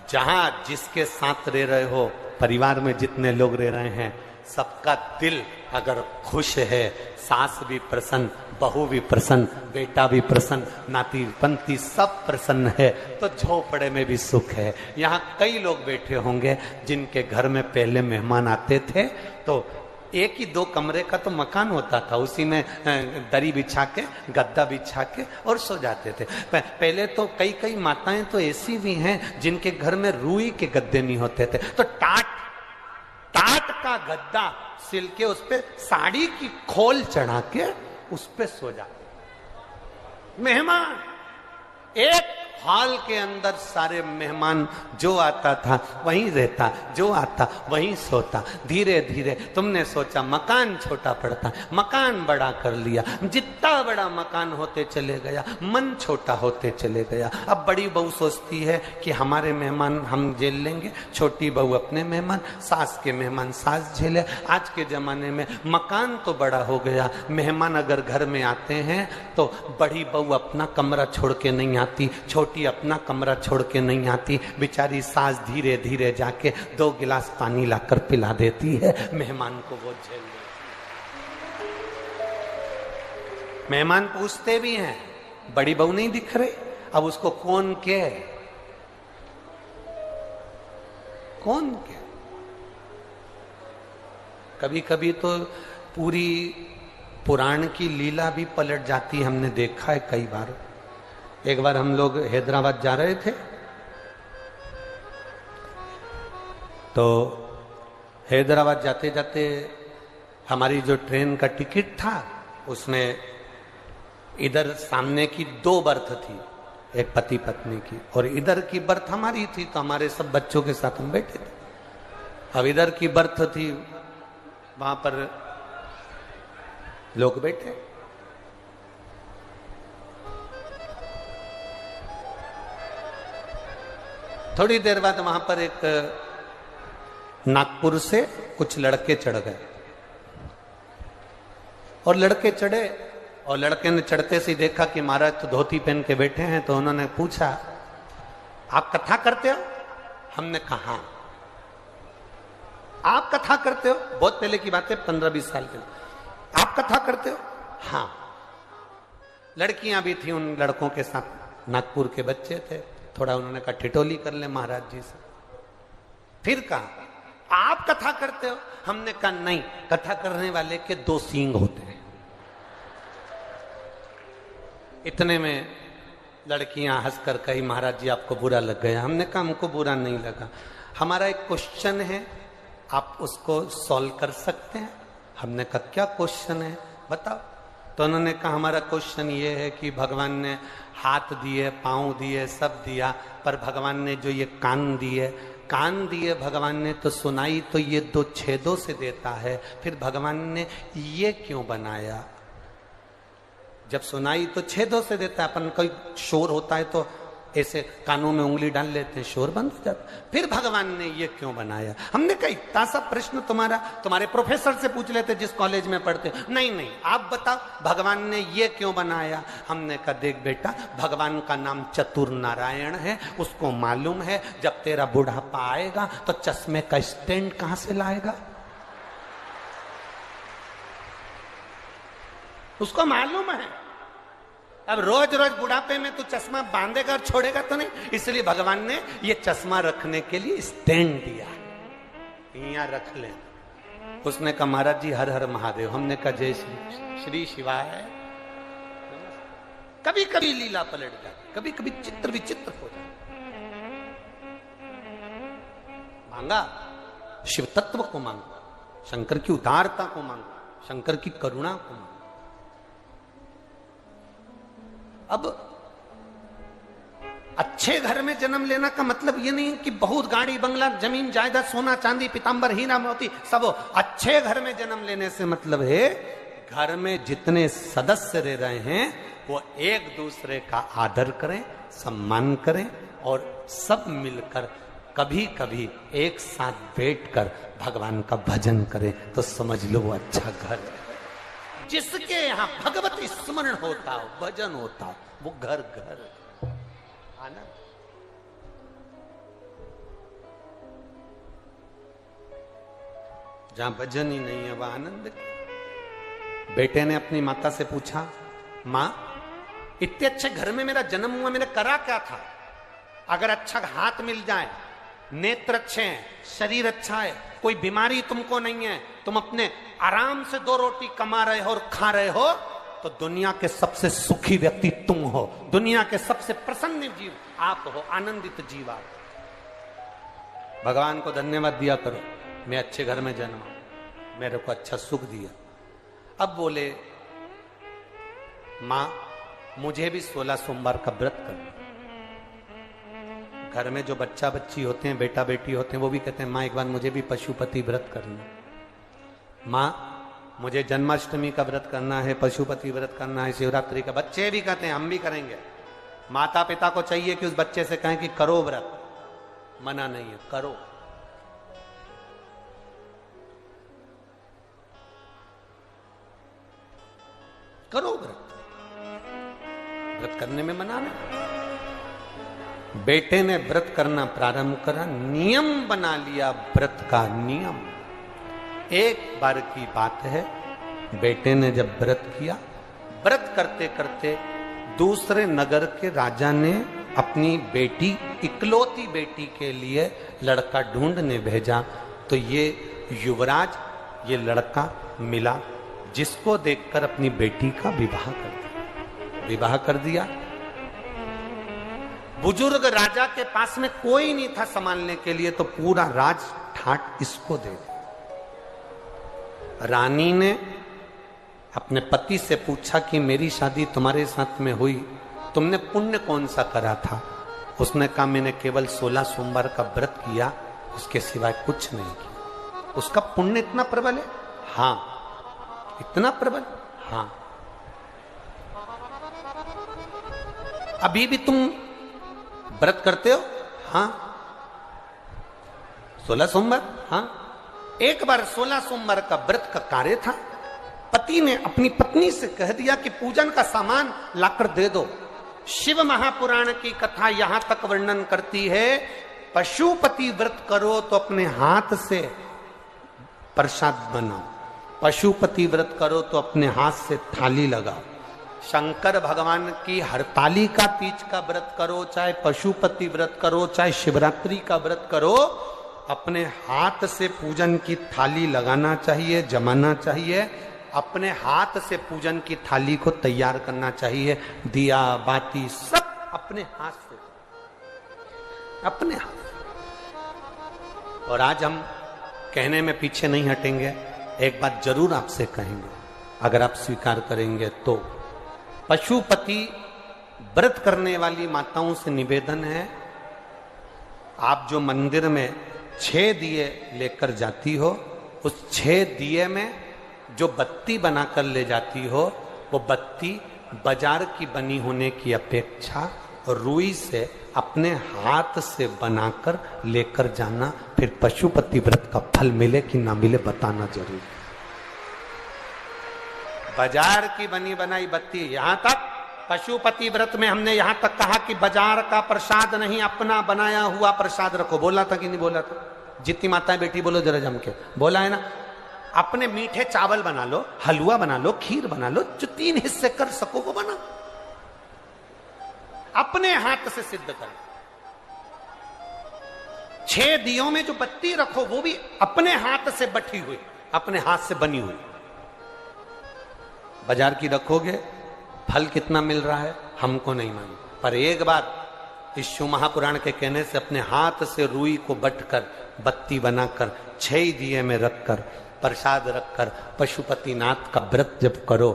जहां जिसके साथ रह रहे हो, परिवार में जितने लोग रह रहे हैं, सबका दिल अगर खुश है, सास भी प्रसन्न, बहू भी प्रसन्न, बेटा भी प्रसन्न, नाती पंती सब प्रसन्न है, तो झोपड़े में भी सुख है। यहाँ कई लोग बैठे होंगे जिनके घर में पहले मेहमान आते थे तो एक ही दो कमरे का तो मकान होता था, उसी में दरी बिछा के, गद्दा बिछा के और सो जाते थे। पहले तो कई कई माताएं तो ऐसी भी हैं जिनके घर में रुई के गद्दे नहीं होते थे, तो टाट का गद्दा सिल के उस पे साड़ी की खोल चढ़ा के उस पे सो जाते। मेहमान एक हॉल के अंदर सारे मेहमान, जो आता था वहीं रहता, जो आता वहीं सोता। धीरे धीरे तुमने सोचा मकान छोटा पड़ता, मकान बड़ा कर लिया, जितना बड़ा मकान होते चले गया, मन छोटा होते चले गया। अब बड़ी बहू सोचती है कि हमारे मेहमान हम झेल लेंगे, छोटी बहू अपने मेहमान, सास के मेहमान सास झेले। आज के जमाने में मकान तो बड़ा हो गया, मेहमान अगर घर में आते हैं तो बड़ी बहू अपना कमरा छोड़ के नहीं आती, छोटी अपना कमरा छोड़ के नहीं आती। बेचारी सास धीरे धीरे जाके 2 गिलास पानी लाकर पिला देती है, मेहमान को वो झेल ले। मेहमान पूछते भी हैं, बड़ी बहू नहीं दिख रही, अब उसको कौन के कौन के। कभी कभी तो पूरी पुराण की लीला भी पलट जाती, हमने देखा है कई बार। एक बार हम लोग हैदराबाद जा रहे थे तो हैदराबाद जाते जाते हमारी जो ट्रेन का टिकट था उसमें इधर सामने की 2 बर्थ थी, एक पति पत्नी की, और इधर की बर्थ हमारी थी, तो हमारे सब बच्चों के साथ हम बैठे थे। अब इधर की बर्थ थी, वहां पर लोग बैठे। थोड़ी देर बाद वहां पर एक नागपुर से कुछ लड़के चढ़ गए, और लड़के चढ़े और लड़के ने चढ़ते से देखा कि महाराज तो धोती पहन के बैठे हैं, तो उन्होंने पूछा, आप कथा करते हो? हमने कहा आप कथा करते हो? बहुत पहले की बात है, 15-20 साल पहले। आप कथा करते हो? हाँ। लड़कियां भी थी उन लड़कों के साथ, नागपुर के बच्चे थे, थोड़ा उन्होंने कहा ठिठोली कर ले महाराज जी से। फिर कहा आप कथा करते हो? हमने कहा नहीं, कथा करने वाले के 2 सींग होते हैं। इतने में लड़कियां हंसकर कही, महाराज जी आपको बुरा लग गया। हमने कहा हमको बुरा नहीं लगा, हमारा एक क्वेश्चन है, आप उसको सॉल्व कर सकते हैं? हमने कहा क्या क्वेश्चन है बताओ। तो उन्होंने कहा हमारा क्वेश्चन ये है कि भगवान ने हाथ दिए, पांव दिए, सब दिया, पर भगवान ने जो ये कान दिए, कान दिए भगवान ने तो सुनाई तो ये 2 छेदों से देता है, फिर भगवान ने ये क्यों बनाया? जब सुनाई तो छेदों से देता है, अपन कोई शोर होता है तो ऐसे कानों में उंगली डाल लेते हैं, शोर बंद हो जाता है। फिर भगवान ने ये क्यों बनाया? हमने कहा इतना सा प्रश्न तुम्हारे प्रोफेसर से पूछ लेते जिस कॉलेज में पढ़ते। नहीं, आप बताओ भगवान ने ये क्यों बनाया? हमने कहा देख बेटा, भगवान का नाम चतुर नारायण है, उसको मालूम है जब तेरा बुढ़ापा आएगा तो चश्मे का स्टैंड कहां से लाएगा? उसको मालूम है। अब रोज रोज बुढ़ापे में तू चश्मा बांधेगा और छोड़ेगा तो नहीं, इसलिए भगवान ने ये चश्मा रखने के लिए स्टैंड दिया, यहां रख ले। उसने कहा महाराज जी हर हर महादेव। हमने कहा जय श्री शिवाय। कभी कभी लीला पलट जाती, कभी कभी चित्र विचित्र हो जाता। मांगा शिव तत्व को, मांगो शंकर की उदारता को, मांगो शंकर की करुणा को मांगो। अब अच्छे घर में जन्म लेना का मतलब ये नहीं कि बहुत गाड़ी बंगला जमीन जायदाद सोना चांदी पीतांबर हीरा मोती सब। अच्छे घर में जन्म लेने से मतलब है घर में जितने सदस्य रह रहे हैं वो एक दूसरे का आदर करें, सम्मान करें और सब मिलकर कभी कभी एक साथ बैठकर भगवान का भजन करें, तो समझ लो वो अच्छा घर है। जिसके यहां भगवत स्मरण होता हो, भजन होता हो, वो घर घर आनंद। जहां भजन ही नहीं है वह आनंद। बेटे ने अपनी माता से पूछा, मां इतने अच्छे घर में मेरा जन्म हुआ, मैंने करा क्या था? अगर अच्छा हाथ मिल जाए, नेत्र अच्छे हैं, शरीर अच्छा है, कोई बीमारी तुमको नहीं है, तुम अपने आराम से 2 रोटी कमा रहे हो और खा रहे हो, तो दुनिया के सबसे सुखी व्यक्ति तुम हो, दुनिया के सबसे प्रसन्न जीव आप हो, आनंदित जीव आप। भगवान को धन्यवाद दिया करो, मैं अच्छे घर में जन्मा, मेरे को अच्छा सुख दिया। अब बोले मां मुझे भी 16 सोमवार का व्रत करना। घर में जो बच्चा बच्ची होते हैं, बेटा बेटी होते हैं, वो भी कहते हैं मां एक बार मुझे भी पशुपति व्रत करना। मां मुझे जन्माष्टमी का व्रत करना है, पशुपति व्रत करना है, शिवरात्रि का। बच्चे भी कहते हैं हम भी करेंगे। माता पिता को चाहिए कि उस बच्चे से कहें कि करो व्रत, मना नहीं है, करो। करो व्रत, व्रत करने में मना नहीं। बेटे ने व्रत करना प्रारंभ करा, नियम बना लिया व्रत का नियम। एक बार की बात है, बेटे ने जब व्रत किया, व्रत करते करते दूसरे नगर के राजा ने अपनी बेटी, इकलौती बेटी के लिए लड़का ढूंढने भेजा। तो ये युवराज, ये लड़का मिला, जिसको देखकर अपनी बेटी का विवाह कर दिया। विवाह कर दिया। बुजुर्ग राजा के पास में कोई नहीं था संभालने के लिए, तो पूरा राज ठाट इसको दे दिया। रानी ने अपने पति से पूछा कि मेरी शादी तुम्हारे साथ में हुई, तुमने पुण्य कौन सा करा था? उसने कहा मैंने केवल 16 सोमवार का व्रत किया, उसके सिवाय कुछ नहीं किया। उसका पुण्य इतना प्रबल है? हाँ। इतना प्रबल? हाँ। अभी भी तुम व्रत करते हो? हाँ। 16 सोमवार? हाँ। एक बार 16 सोमवार का व्रत का कार्य था, पति ने अपनी पत्नी से कह दिया कि पूजन का सामान लाकर दे दो। शिव महापुराण की कथा यहां तक वर्णन करती है, पशुपति व्रत करो तो अपने हाथ से प्रसाद बनाओ, पशुपति व्रत करो तो अपने हाथ से थाली लगाओ। शंकर भगवान की हरतालिका तीज का व्रत करो, चाहे पशुपति व्रत करो, चाहे शिवरात्रि का व्रत करो, अपने हाथ से पूजन की थाली लगाना चाहिए, जमाना चाहिए, अपने हाथ से पूजन की थाली को तैयार करना चाहिए। दिया बाती सब अपने हाथ से, अपने हाथ। और आज हम कहने में पीछे नहीं हटेंगे, एक बात जरूर आपसे कहेंगे, अगर आप स्वीकार करेंगे तो। पशुपति व्रत करने वाली माताओं से निवेदन है आप जो मंदिर में 6 दिए लेकर जाती हो, उस 6 दिए में जो बत्ती बनाकर ले जाती हो, वो बत्ती बाजार की बनी होने की अपेक्षा रुई से अपने हाथ से बनाकर लेकर जाना। फिर पशुपति व्रत का फल मिले कि ना मिले बताना जरूर। बाजार की बनी बनाई बत्ती, यहां तक पशुपति व्रत में हमने यहां तक कहा कि बाजार का प्रसाद नहीं, अपना बनाया हुआ प्रसाद रखो। बोला था कि नहीं बोला था? जितनी माताएं बेटी बोलो जरा जम के, बोला है ना? अपने मीठे चावल बना लो, हलवा बना लो, खीर बना लो, जो 3 हिस्से कर सको वो बना, अपने हाथ से सिद्ध करो। 6 दियों में जो बत्ती रखो वो भी अपने हाथ से बटी हुई, अपने हाथ से बनी हुई। बाजार की रखोगे, फल कितना मिल रहा है हमको नहीं मालूम, पर एक बात इस शिव महापुराण के कहने से अपने हाथ से रुई को बटकर बत्ती बनाकर 6 दिए में रखकर प्रसाद रखकर पशुपति नाथ का व्रत जब करो,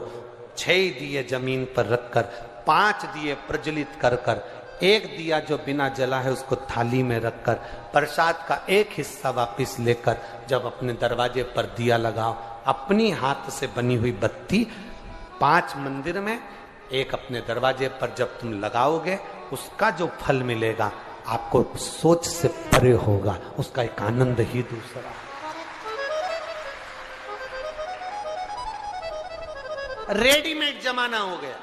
6 दिए जमीन पर रखकर 5 दिए प्रज्वलित कर कर, 1 दिया जो बिना जला है उसको थाली में रखकर प्रसाद का 1 हिस्सा वापिस लेकर जब अपने दरवाजे पर दिया लगाओ, अपनी हाथ से बनी हुई बत्ती 5 मंदिर में, 1 अपने दरवाजे पर जब तुम लगाओगे, उसका जो फल मिलेगा आपको सोच से परे होगा, उसका एक आनंद ही दूसरा। रेडीमेड जमाना हो गया,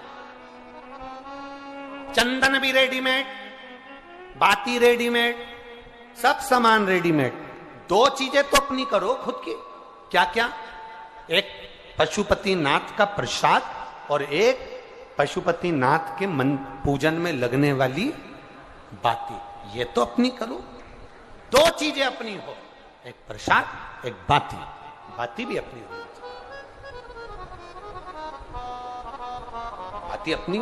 चंदन भी रेडीमेड, बाती रेडीमेड, सब सामान रेडीमेड। 2 चीजें तो अपनी करो खुद की। क्या क्या? एक पशुपति नाथ का प्रसाद और एक पशुपति नाथ के मन पूजन में लगने वाली बाती, ये तो अपनी करो। 2 चीजें अपनी हो, एक प्रसाद, एक बाती। बाती भी अपनी हो, बाती अपनी